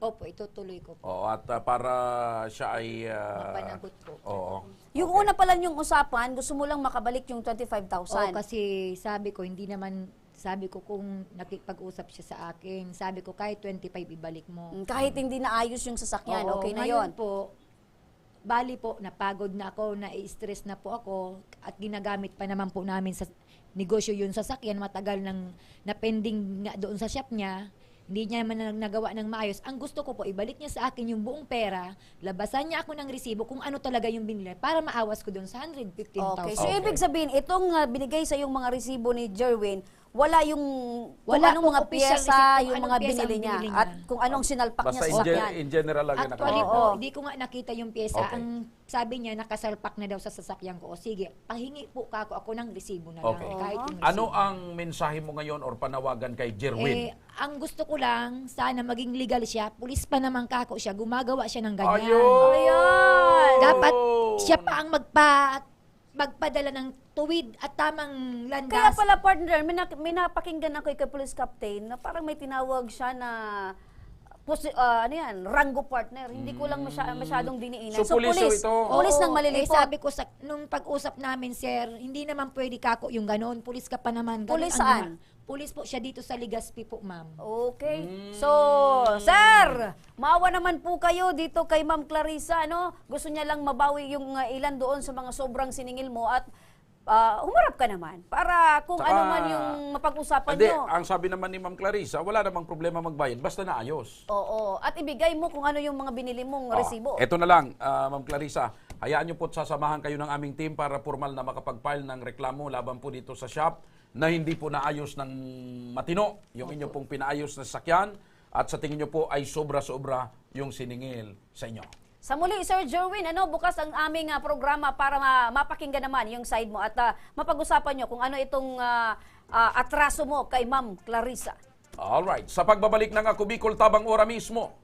Opo, itutuloy ko po. Oo, at para siya ay... Mapanagot po. Oo. Yung una pala yung usapan, gusto mo lang makabalik yung 25,000. Kasi sabi ko kung nakipag-usap siya sa akin, sabi ko kahit 25 ibalik mo. Kahit hindi naayos yung sasakyan, Oo, okay na ngayon yon. po, bali po, napagod na ako, na-stress na po ako, at ginagamit pa naman po namin sa negosyo yung sasakyan, matagal nang na-pending nga doon sa shop niya, Hindi niya naman nagawa ng maayos. Ang gusto ko po, ibalik niya sa akin yung buong pera, labasan niya ako ng resibo kung ano talaga yung binili para maawas ko doon sa 115,000. Okay, so ibig sabihin, itong binigay sa yung mga resibo ni Jerwin, wala yung kung Wala anong pong mga official pyesa, receipt kung yung anong mga pyesa ang binili niya, binili niya. at kung anong sinalpak niya Basta sa sakyan. in general lang yung Actually nakalagay. po, Oo. di ko nga nakita yung pyesa. Okay. Ang sabi niya, nakasalpak na daw sa sasakyan ko. O sige, pahingi po ako ng resibo na lang. Okay. Kahit yung Ano resibo. ang mensahe mo ngayon or panawagan kay Jerwin? Ang gusto ko lang, sana maging legal siya. Pulis pa naman kako siya. Gumagawa siya ng ganyan. Ayan! Dapat siya pa ang magpadala ng tuwid at tamang landas. Kaya pala partner, may napakinggan ako kay Police Captain na parang may tinawag siya na ano yan, Rango partner. Hindi ko lang masyadong diniinan. So, pulis ito? Pulis ng Oo, malilipot. sabi ko, nung pag-usap namin, sir, hindi naman pwede kako yung ganon. Pulis ka pa naman. Ganon Pulis ang saan? Pulis po siya dito sa Legazpi po, ma'am. Okay. So, sir, maawa naman po kayo dito kay Ma'am Clarissa, ano? Gusto niya lang mabawi yung ilan doon sa mga sobrang siningil mo at humarap ka naman para kung Saka, ano man yung mapag-usapan Hindi, nyo. ang sabi naman ni Ma'am Clarissa, wala namang problema magbayad, basta naayos. Oo. At ibigay mo kung ano yung mga binili mong resibo. Ito na lang, Ma'am Clarissa, hayaan niyo po at sasamahan kayo ng aming team para formal na makapag-file ng reklamo laban po dito sa shop na hindi po naayos ng matino yung inyo pong pinaayos na sasakyan at sa tingin niyo po ay sobra-sobra yung siningil sa inyo. Sa muli, Sir Jerwin, bukas ang aming programa para mapakinggan naman yung side mo at mapag-usapan nyo kung ano itong atraso mo kay Ma'am Clarissa. Alright, sa pagbabalik ng Ako Bicol Tabang Ora mismo,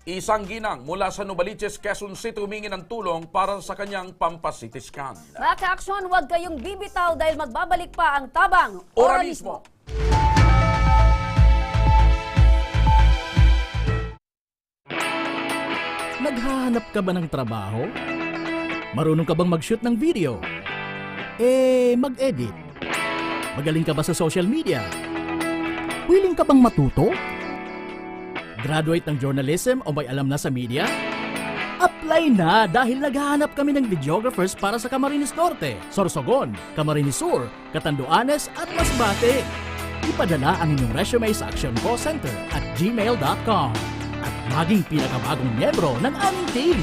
isang ginang mula sa Novaliches, Quezon City humingi ng tulong para sa kanyang Pampa-CT scan. Mga ka-aksyon, huwag kayong bibitaw dahil magbabalik pa ang Tabang Ora mismo. Naghahanap ka ba ng trabaho? Marunong ka bang mag-shoot ng video? Mag-edit? Magaling ka ba sa social media? Willing ka bang matuto? Graduate ng journalism o may alam na sa media? Apply na dahil naghahanap kami ng videographers para sa Camarines Norte, Sorsogon, Camarines Sur, Catanduanes at Masbate. Ipadala ang inyong resume sa Action Call Center at gmail.com at maging pinakabagong miyembro ng aming team.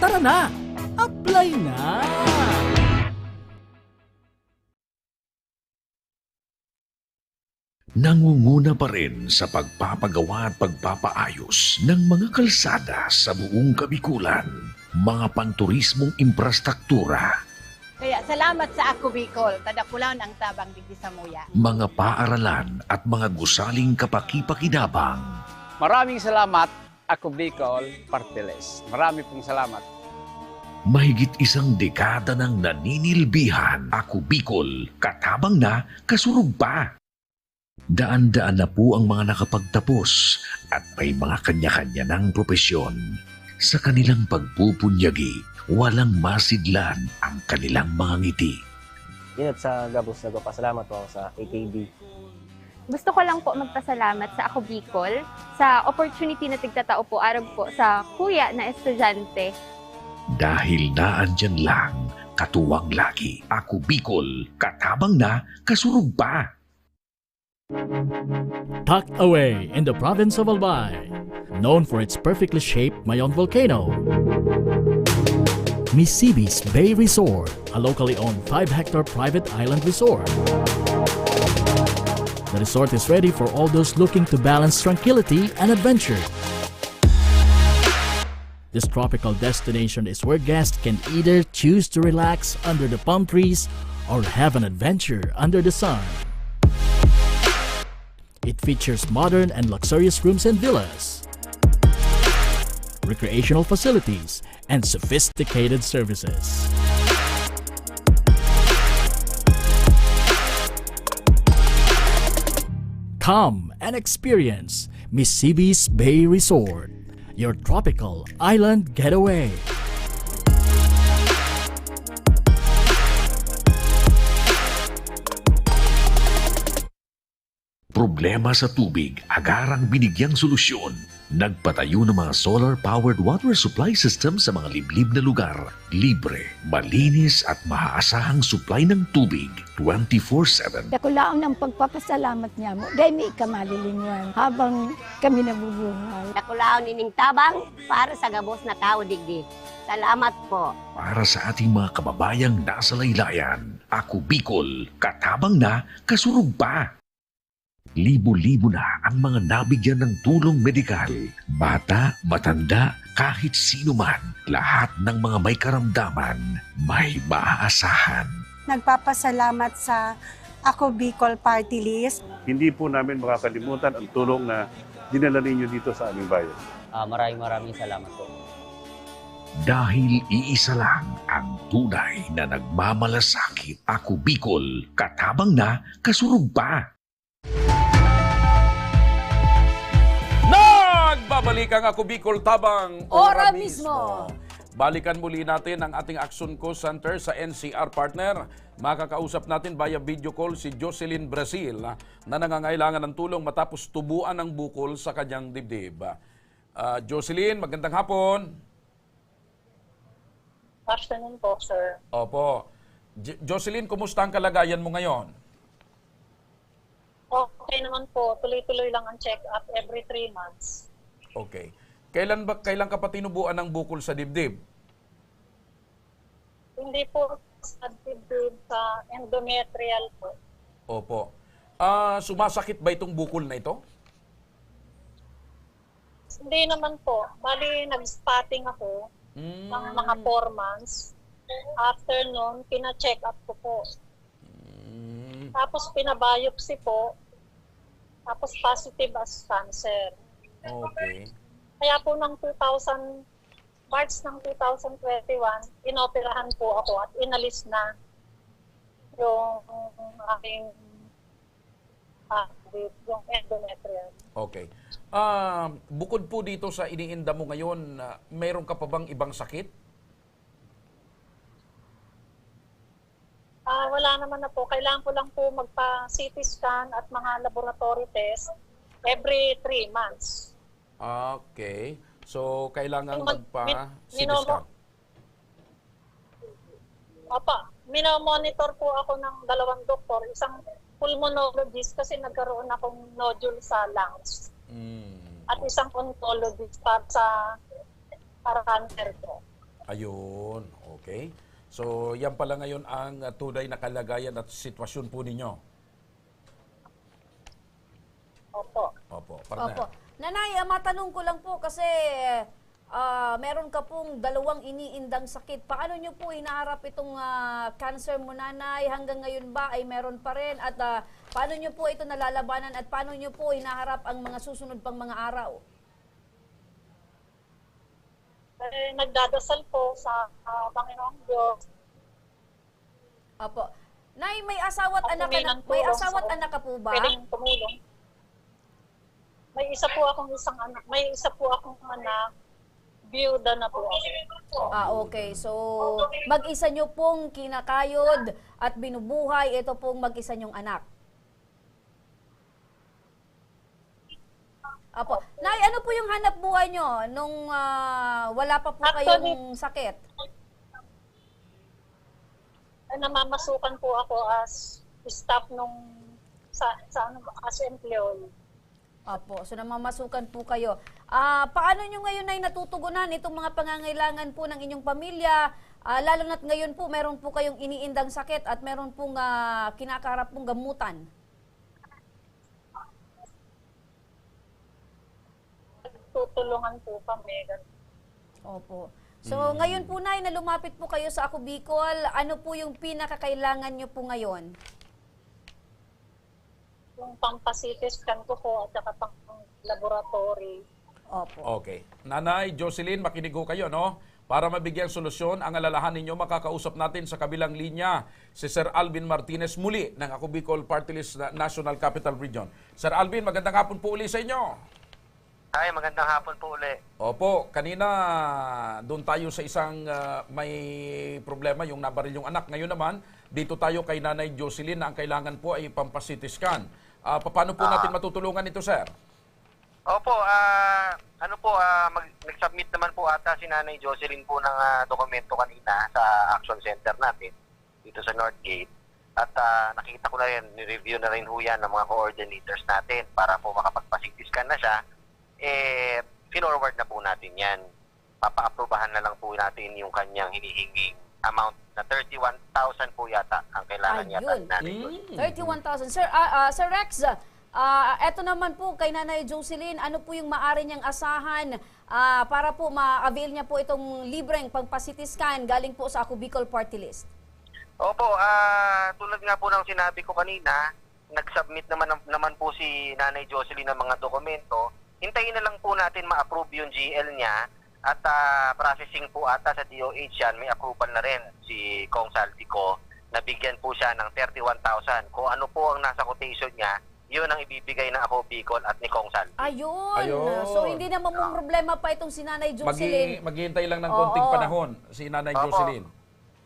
Tara na! Apply na! Nangunguna pa rin sa pagpapagawa at pagpapaayos ng mga kalsada sa buong Kabikulan, mga panturismong infrastruktura, Kaya salamat sa Ako Bicol, tadakulan ang tabang digdi sa muya. mga paaralan at mga gusaling kapakipakinabang. Maraming salamat, Ako Bicol, Partiles. Marami pong salamat. Mahigit isang dekada ng naninilbihan, Ako Bicol, katabang na, kasurug pa. Daan-daan na po ang mga nakapagtapos at may mga kanya-kanya ng propesyon. Sa kanilang pagpupunyagi, walang masidlan ang kanilang mga ngiti. Inot sa gabos, nagpapasalamat po ako sa AKB. Gusto ko lang po magpasalamat sa Ako Bicol sa opportunity na tigtatao po arag po sa kuya na estudyante. Dahil naandyan lang, katuwang lagi, Ako Bicol, katabang na, kasurug pa. Tucked away in the province of Albay, known for its perfectly shaped Mayon volcano, Misibis Bay Resort, a locally owned 5-hectare private island resort. The resort is ready for all those looking to balance tranquility and adventure. This tropical destination is where guests can either choose to relax under the palm trees or have an adventure under the sun. It features modern and luxurious rooms and villas, recreational facilities, and sophisticated services. Come and experience Misibis Bay Resort, your tropical island getaway. Problema sa tubig, agarang binigyang solusyon. Nagpatayo ng mga solar-powered water supply system sa mga liblib na lugar. Libre, malinis at maaasahang supply ng tubig 24/7. Dakulaon ng pagpapasalamat niya mo. Dahil may ikamalilingan habang kami nabubuhay. Dakulaon nining tabang para sa gabos na tao digdi. Salamat po. Para sa ating mga kababayang nasa laylayan, Ako Bicol, katabang na, kasurug pa. Libo-libo na ang mga nabigyan ng tulong medikal. Bata, matanda, kahit sino man, lahat ng mga may karamdaman, may maaasahan. Nagpapasalamat sa Ako Bicol Party List. Hindi po namin makakalimutan ang tulong na dinala ninyo dito sa aming bayan. Maraming salamat po. Dahil iisa lang ang tunay na nagmamalasakit. Ako Bicol, katabang na, kasurug pa. Nagbabalik ang Ako Bicol Tabang Ora mismo. Balikan muli natin ang ating Action Co Center sa NCR partner. Makakausap natin via video call si Jocelyn Brazil na nangangailangan ng tulong matapos tubuan ng bukol sa kanyang dibdib. Jocelyn, magandang hapon. Afternoon po, sir. Opo. Jocelyn, kumusta ang kalagayan mo ngayon? Okay naman po. Tuloy-tuloy lang ang check-up every 3 months. Okay. Kailan ka pa tinubuan ng bukol sa dibdib? Hindi po sa dibdib, sa endometrial po. Opo. Sumasakit ba itong bukol na ito? Hindi naman po. Bali, nag-spotting ako ng mga 4 months. After nun, pina-check up ko po. Tapos pina-biopsy po. Tapos positive as cancer. Okay. Kaya po ng March ng 2021, inoperahan po ako at inalis na yung aking yung endometrium. Okay. Bukod po dito sa iniinda mo ngayon, mayroon ka pa bang ibang sakit? Wala naman na po. Kailangan ko lang po magpa-CT scan at mga laboratory test every 3 months. Okay. So, kailangan magpa-CT scan. Opa, minomonitor po ako ng 2 doktor. Isang pulmonologist kasi nagkaroon akong nodule sa lungs. At isang oncologist para cancer po. Ayun. Okay. So, yan pala ngayon ang tunay na kalagayan at sitwasyon po ninyo. Opo. Opo. Partner. Opo. Nanay, matanong ko lang po kasi meron ka pong 2 iniindang sakit. Paano nyo po inaharap itong cancer mo, nanay? Hanggang ngayon ba ay meron pa rin? At paano nyo po ito nalalabanan at paano nyo po inaharap ang mga susunod pang mga araw? Nagdadasal po sa Panginoong Diyos. Opo. Nay, may asawa at anak ka po ba? Pwedeng tumulong. May isa po akong anak. May isa po akong anak. Biyuda na po ako. Okay. So, mag-isa nyo pong kinakayod at binubuhay ito pong mag-isa nyong anak. Apo. Nay, ano po yung hanap buhay nyo nung wala pa po kayong sakit? Namamasukan po ako as staff as employee. Apo, so namamasukan po kayo. Paano nyo ngayon ay natutugunan itong mga pangangailangan po ng inyong pamilya? Lalo na't ngayon po, meron po kayong iniindang sakit at meron pong kinakaharap pong gamutan. Tutulungan po kami. Opo. So, ngayon po, Nay, na lumapit po kayo sa Ako Bicol, ano po yung pinakakailangan nyo po ngayon? Yung pang-CT scan ko po at saka pang-laboratory. Opo. Okay. Nanay Jocelyn, makinig ho kayo, no? Para mabigyan solusyon ang alalahan ninyo, makakausap natin sa kabilang linya si Sir Alvin Martinez muli ng Ako Bicol Party List National Capital Region. Sir Alvin, magandang hapon po uli sa inyo. Ay, magandang hapon po uli. Opo, kanina doon tayo sa isang may problema, yung nabaril yung anak. Ngayon naman, dito tayo kay Nanay Jocelyn na ang kailangan po ay pampa-CT scan. Paano po natin matutulungan ito, sir? Opo, nag-submit naman po ata si Nanay Jocelyn po ng dokumento kanina sa Action Center natin dito sa Northgate. At nakita ko na rin, ni-review na rin ho yan ng mga coordinators natin para po makapag-CT scan na siya. Finorward na po natin yan. Papa-aprobahan na lang po natin yung kanyang hinihinging amount na 31,000 po yata ang kailangan yata ni Nanay Jocelyn. 31,000. Sir Rex, eto naman po kay Nanay Jocelyn, ano po yung maaari niyang asahan para po ma-avail niya po itong libreng pagpa-CT scan galing po sa Ako Bicol Party List? Opo, tulad nga po ng sinabi ko kanina, nag-submit naman po si Nanay Jocelyn ng mga dokumento. Hintayin na lang po natin ma-approve yung GL niya at processing po ata sa DOH yan, may approval na rin si Kong Saldico na bigyan po siya ng 31,000. Kung ano po ang nasa quotation niya, yun ang ibibigay na Ako Bicol at ni Kong Saldi. Ayun. So hindi na problema pa itong si Nanay Jocelyn. Maghihintay lang ng konting panahon si Nanay Jocelyn.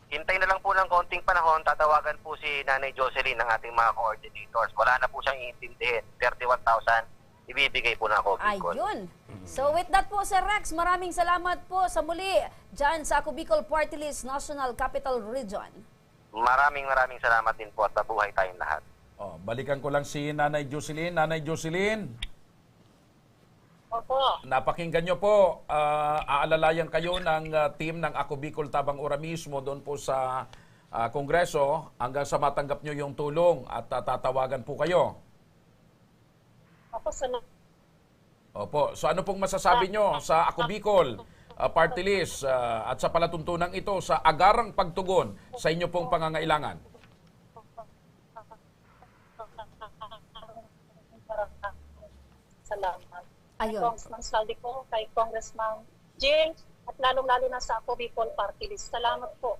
Hintay na lang po ng konting panahon, tatawagan po si Nanay Jocelyn ng ating mga coordinators. Wala na po siyang iintindihin. 31,000 ibibigay po na Ako Bicol. Ayun. So with that po, Sir Rex, maraming salamat po sa muli dyan sa Ako Bicol Party List National Capital Region. Maraming salamat din po at mabuhay tayong lahat. Balikan ko lang si Nanay Jocelyn. Nanay Jocelyn. Opo. Napakinggan nyo po, aalalayan kayo ng team ng Ako Bicol Tabang Ora mismo doon po sa Kongreso hanggang sa matanggap nyo yung tulong at tatawagan po kayo. Opo. So ano pong masasabi nyo sa Ako Bicol Party List at sa palatuntunan ito sa agarang pagtugon sa inyo pong pangangailangan? Salamat. Ayun. Kay Congressman Saldico, kay Congressman James, at lalong-lalo na sa Ako Bicol Party List. Salamat po.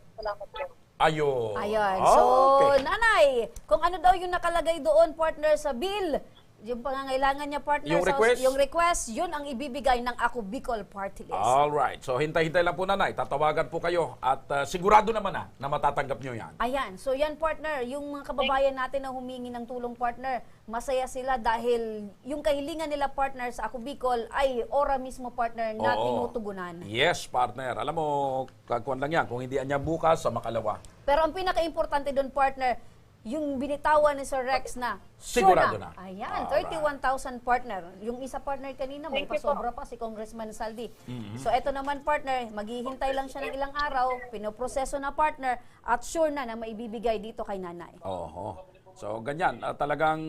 Ayun. So, Nanay, kung ano daw yung nakalagay doon, partner, sa bill, yung pangangailangan niya, partner, yung request, yun ang ibibigay ng Ako Bicol Party List. Alright. So, hintay-hintay lang po, Nanay. Tatawagan po kayo at sigurado naman na matatanggap nyo yan. Ayan. So, yan, partner. Yung mga kababayan natin na humingi ng tulong, partner, masaya sila dahil yung kahilingan nila, partner, sa Ako Bicol ay ora mismo, partner, na tinutugunan. Yes, partner. Alam mo, kagkuhan lang yan. Kung hindi niya bukas, sa makalawa. Pero ang pinaka-importante doon, partner, yung binitawan ni Sir Rex na sigurado na. Ayan, 31,000 partner. Yung isa partner kanina, may pasobra pa si Congressman Saldi. So eto naman partner, maghihintay lang siya ng ilang araw, pinoproseso na partner at sure na maibibigay dito kay Nanay. So ganyan, talagang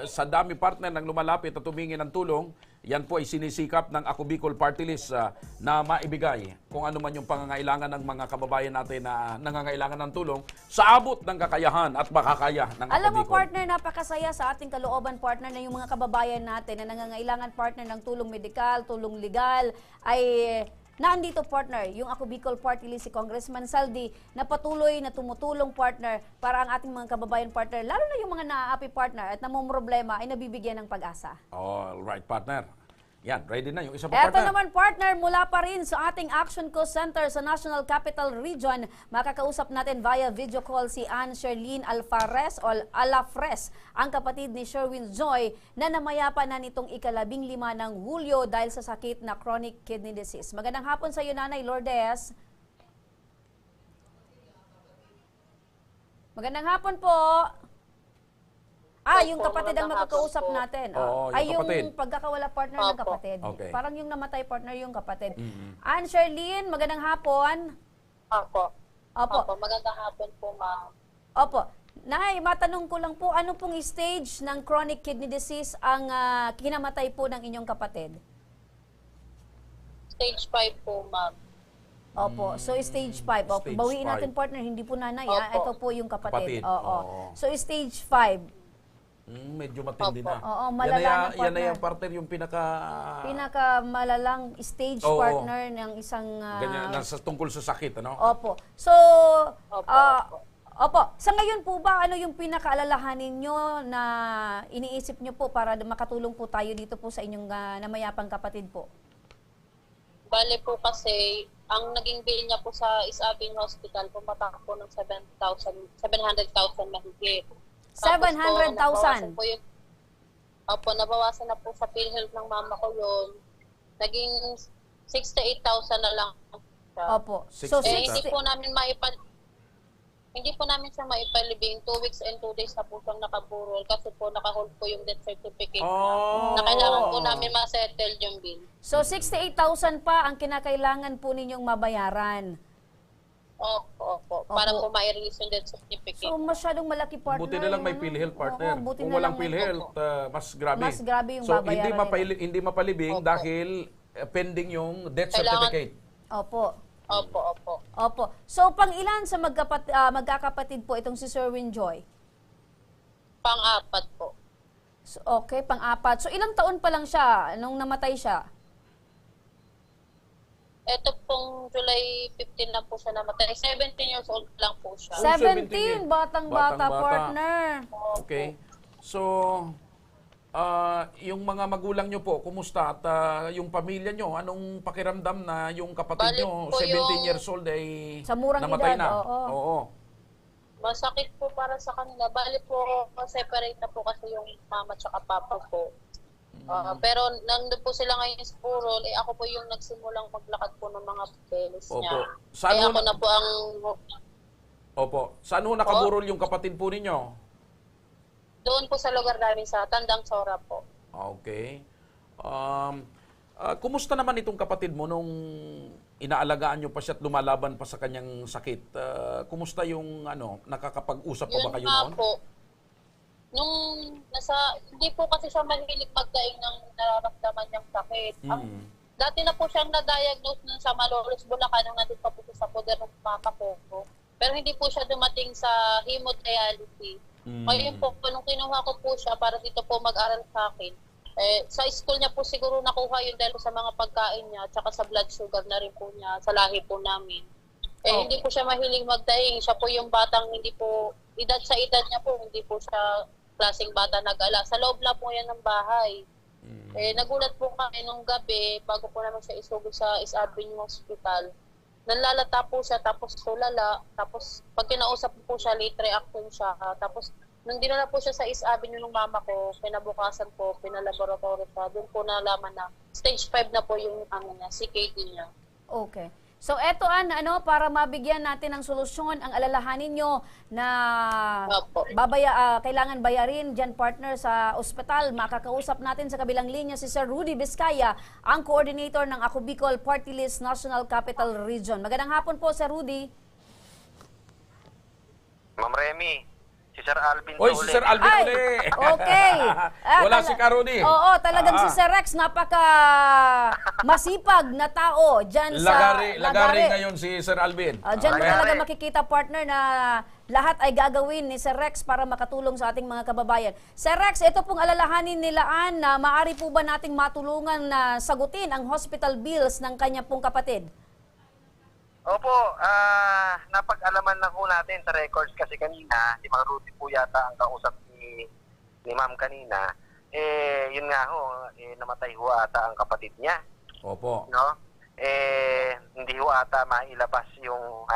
sa dami partner nang lumalapit at tumingi ng tulong, yan po ay sinisikap ng Ako Bicol Party List na maibigay kung ano man yung pangangailangan ng mga kababayan natin na nangangailangan ng tulong sa abot ng kakayahan at makakaya ng Ako Bicol. Alam mo partner, napakasaya sa ating kalooban partner na yung mga kababayan natin na nangangailangan partner ng tulong medikal, tulong legal ay nandito partner, yung Ako Bicol Party List si Congressman Saldi na patuloy na tumutulong partner para ang ating mga kababayan partner, lalo na yung mga naaapi partner at namumroblema ay nabibigyan ng pag-asa. Alright partner. Yan, ready na yung isa pa partner. Eto naman partner, mula pa rin sa ating Action Co Center sa National Capital Region, makakausap natin via video call si Ann Sherlyn Alfres, ang kapatid ni Sherwin Joy na namayapa na nitong ika-15 ng Hulyo dahil sa sakit na chronic kidney disease. Magandang hapon sa iyo, Nanay Lourdes. Magandang hapon po. Yung kapatid ang makakausap natin. Ay, yung pagkakawala partner ng kapatid. Okay. Parang yung namatay partner yung kapatid. Ann Sherlyn, magandang hapon. Opo, magandang hapon po, ma'am. Opo. Nay, matanong ko lang po, ano pong stage ng chronic kidney disease ang kinamatay po ng inyong kapatid? Stage 5 po, ma'am. Opo. So, stage 5. Bawiin natin partner, hindi po nanay. Ito po yung kapatid. So, stage 5. Medyo matindi na. Malala na partner. Yan na yung partner, yung pinakamalalang stage partner ng isang... ganyan, tungkol sa sakit, ano? Opo. So, sa ngayon po ba, ano yung pinakaalalahanin nyo na iniisip nyo po para makatulong po tayo dito po sa inyong namayapang kapatid po? Bale po kasi, ang naging bill niya po sa Isabing Hospital, pumatak po ng 700,000 mahigit. 700,000. Opo, nabawasan na po sa PhilHealth ng mama ko yun. Naging 68,000 na lang siya. Opo. So, hindi po namin siya maipalibing. 2 weeks and 2 days na po siyang nakaburol kasi po nakahold po yung death certificate na kailangan po namin ma-settle yung bill. So 68,000 pa ang kinakailangan po ninyong mabayaran. Opo. Para po ma-release yung death certificate. So masyadong malaki, partner. Buti na lang may PhilHealth, partner. buti Kung na walang lang may PhilHealth, mas grabe. Mas grabe yung so, babayaran nila. hindi mapalibing dahil pending yung death certificate. Opo. Opo. So, pang ilan sa magkakapatid po itong si Sir Winjoy? Pang-apat po. So, okay, pang-apat. So, ilang taon pa lang siya nung namatay siya? Ito pong July 15 lang po siya namatay. 17 years old lang po siya. 17? Batang-bata, partner. Okay. So, yung mga magulang nyo po, kumusta? At yung pamilya nyo, anong pakiramdam na yung kapatid nyo, 17 years old, ay sa murang namatay edad, na? Oo. Masakit po para sa kanila. Bali po, separate na po kasi yung mama at papa ko. Pero nandun po sila ngayon sa Purol, ako po yung nagsimulang maglakad po ng mga papeles niya. Kaya ako na po ang... Opo. Saan ho nakaburol yung kapatid po ninyo? Doon po sa lugar namin sa Tandang Sora po. Okay. Kumusta naman itong kapatid mo nung inaalagaan nyo pa siya at lumalaban pa sa kanyang sakit? Kumusta yung nakakapag-usap pa ba kayo noon? Po, hindi po kasi siya mahilig magdaing ng nararamdaman niyang sakit. Dati na po siyang na-diagnose nun sa Malolos, Bulacan, nung nandun pa po sa poder ng mama ko. Pero hindi po siya dumating sa hemodialysis. Ngayon po, nung kinuha ko po siya para dito po mag-aral sa akin, sa school niya po siguro nakuha yun dahil sa mga pagkain niya, tsaka sa blood sugar na rin po niya, sa lahi po namin. Hindi po siya mahiling magdaing. Siya po yung batang hindi po, sa edad niya po, hindi po siya klaseng bata nag-ala. Sa loob lang po yan ng bahay. Nagulat po kami nung gabi, bago po naman siya isugod sa East Avenue Hospital. Nanlalata po siya, tapos tulala, tapos pag kinausap po siya, late reaction siya. Tapos nung dinala po siya sa East Avenue ng mama ko, pinabukasan po, pinalaboratory pa, doon po nalaman na stage 5 na po yung CKD niya. Okay. So eto para mabigyan natin ng solusyon ang alalahanin nyo na kailangan bayarin dyan, partner, sa ospital. Makakausap natin sa kabilang linya si Sir Rudy Vizcaya, ang coordinator ng Ako Bicol Party List National Capital Region. Magandang hapon po, Sir Rudy. Ma'am Remy, si Sir Alvin Oy, si Sir Alvin uli. Okay. Wala si Karuni. Oo, talagang si Sir Rex, napaka masipag na tao dyan sa Lagari ngayon si Sir Alvin. Dyan mo talaga makikita, partner, na lahat ay gagawin ni Sir Rex para makatulong sa ating mga kababayan. Sir Rex, ito pong alalahanin nilaan na maaari po ba nating matulungan na sagutin ang hospital bills ng kanya pong kapatid? Opo, napag-alaman lang po natin sa records kasi kanina, si Mang Rudy po yata ang kausap ni Ma'am kanina. Yun nga ho, namatay ho ata ang kapatid niya. Opo. No? Hindi ho ata mailabas yung,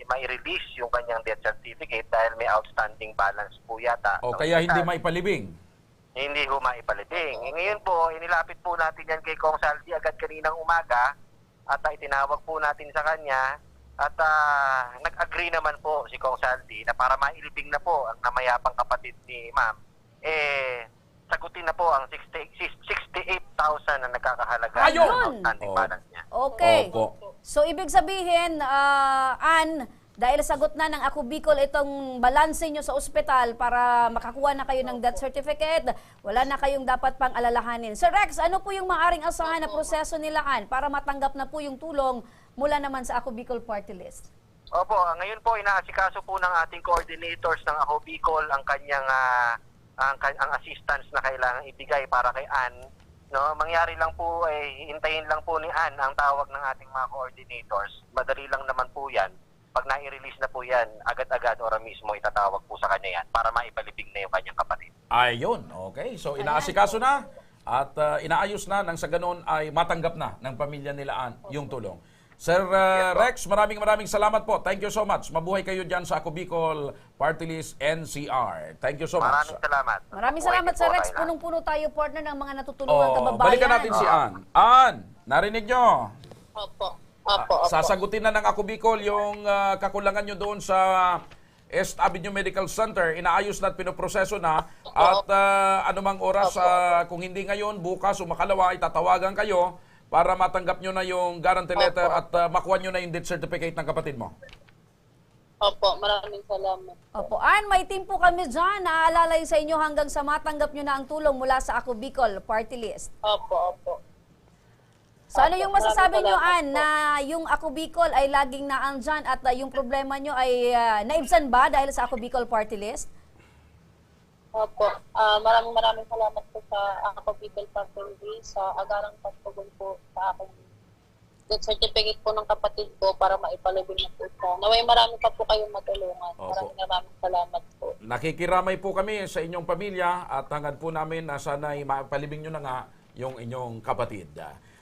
mai-release yung kanyang death certificate dahil may outstanding balance po yata. Kaya hindi maipalibing? Hindi ho maipalibing. Ngayon po, inilapit po natin yan kay Kong Saldi agad kaninang umaga. At itinawag po natin sa kanya at nag-agree naman po si Kong Saldi na para mailibing na po ang namayapang kapatid ni Ma'am, sagutin na po ang 68,000 na nagkakahalaga ng outstanding balance niya. Okay. So, ibig sabihin, Ann, dahil sagot na ng Ako Bicol itong balanse nyo sa ospital para makakuha na kayo ng death certificate, wala na kayong dapat pang alalahanin. Sir Rex, ano po yung maaring asahan na proseso nilaan para matanggap na po yung tulong mula naman sa Ako Bicol Party List? Opo, ngayon po inaasikaso po ng ating coordinators ng Ako Bicol ang kanyang ang assistance na kailangan ibigay para kay Ann. No, mangyari lang po hintayin lang po ni Ann ang tawag ng ating mga coordinators. Madali lang naman po 'yan. Pag na-release na po yan, agad-agad ora mismo itatawag po sa kanya yan para maipalibing na yung kanyang kapatid. Ayun, okay. So inaasikaso na at inaayos na nang sa ganon ay matanggap na ng pamilya nilaan yung tulong. Sir Rex, maraming salamat po. Thank you so much. Mabuhay kayo dyan sa Ako Bicol Party List NCR. Thank you so much. Maraming salamat. Maraming salamat, Sir Rex. Punong-puno tayo, partner, ng mga natutulungan kababayan. Balikan natin si Ann. Ann, narinig nyo? Opo. Sasagutin na ng Ako Bicol yung kakulangan nyo doon sa East Avenue Medical Center. Inaayos na at pinoproseso na. At anumang oras, kung hindi ngayon, bukas o makalawa, itatawagan kayo para matanggap nyo na yung guarantee letter at makuha nyo na yung death certificate ng kapatid mo. Opo, maraming salamat. Opo, Ann, may team po kami dyan. Naaalalay sa inyo hanggang sa matanggap nyo na ang tulong mula sa Ako Bicol Party List. Opo. So ano yung masasabi nyo, Ann, na yung Ako Bicol ay laging naandyan at yung problema nyo ay naibsan ba dahil sa Ako Bicol Party List? Opo. Maraming salamat po sa Ako Bicol Party List sa agarang pagtugon po sa aking death certificate po ng kapatid ko para maipalubin na po siya. Naway marami pa po kayong matulungan. Maraming salamat po. Nakikiramay po kami sa inyong pamilya at hangad po namin na sana'y mapalibing nyo na nga yung inyong kapatid.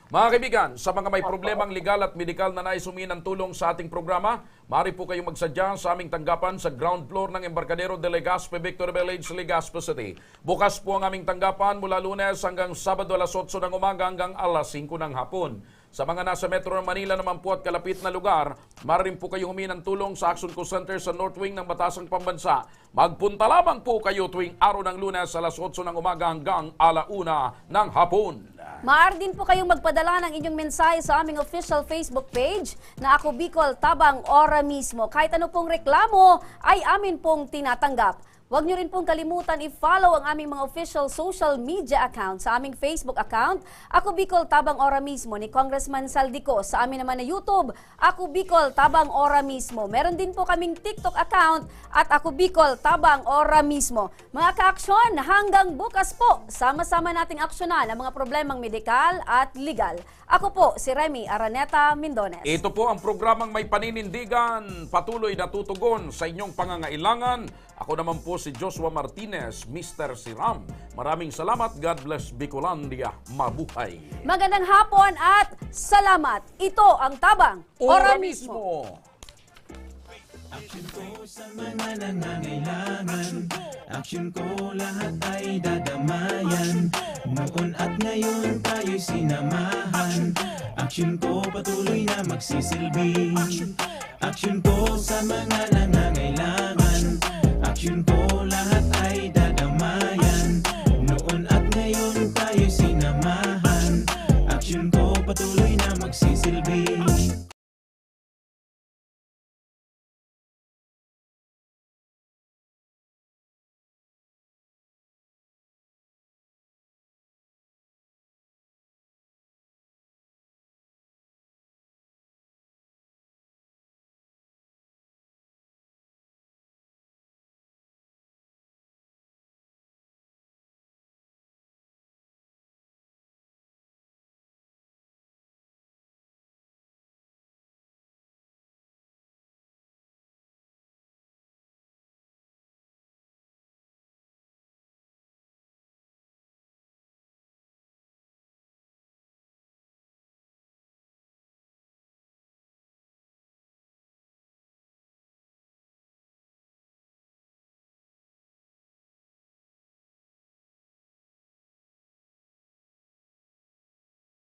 Mga kaibigan, sa mga may problemang legal at medikal na nais humingi ng tulong sa ating programa, maaari po kayong magsadya sa aming tanggapan sa ground floor ng Embarcadero de Legazpi, Victory Village, Legazpi City. Bukas po ang aming tanggapan mula Lunes hanggang Sabado alas 8 ng umaga hanggang alas 5 ng hapon. Sa mga nasa Metro Manila naman po at kalapit na lugar, maaari po kayong humingi ng tulong sa Action Co Center sa North Wing ng Batasang Pambansa. Magpunta lamang po kayo tuwing araw ng Lunes alas 8 ng umaga hanggang alauna ng hapon. Maaari din po kayong magpadala ng inyong mensahe sa aming official Facebook page na Ako Bicol Tabang Ora mismo. Kahit ano pong reklamo ay amin pong tinatanggap. Huwag nyo rin pong kalimutan i-follow ang aming mga official social media account. Sa aming Facebook account, Ako Bicol Tabang Ora mismo ni Congressman Saldico. Sa amin naman na YouTube, Ako Bicol Tabang Ora mismo. Meron din po kaming TikTok account at Ako Bicol Tabang Ora mismo. Mga ka-aksyon, hanggang bukas po, sama-sama nating aksyonan ang mga problemang medikal at legal. Ako po, si Remy Araneta Mindones. Ito po ang programang may paninindigan, patuloy na tutugon sa inyong pangangailangan. Ako naman po si Joshua Martinez, Mr. Siram. Maraming salamat. God bless Bicolandia. Mabuhay. Magandang hapon at salamat. Ito ang Tabang Ora mismo. Action ko sa mga nangangailangan. Action ko lahat ay dadamayan. Noon at ngayon tayo'y sinamahan. Action ko patuloy na magsisilbi. Action ko sa mga nangangailangan. Action ko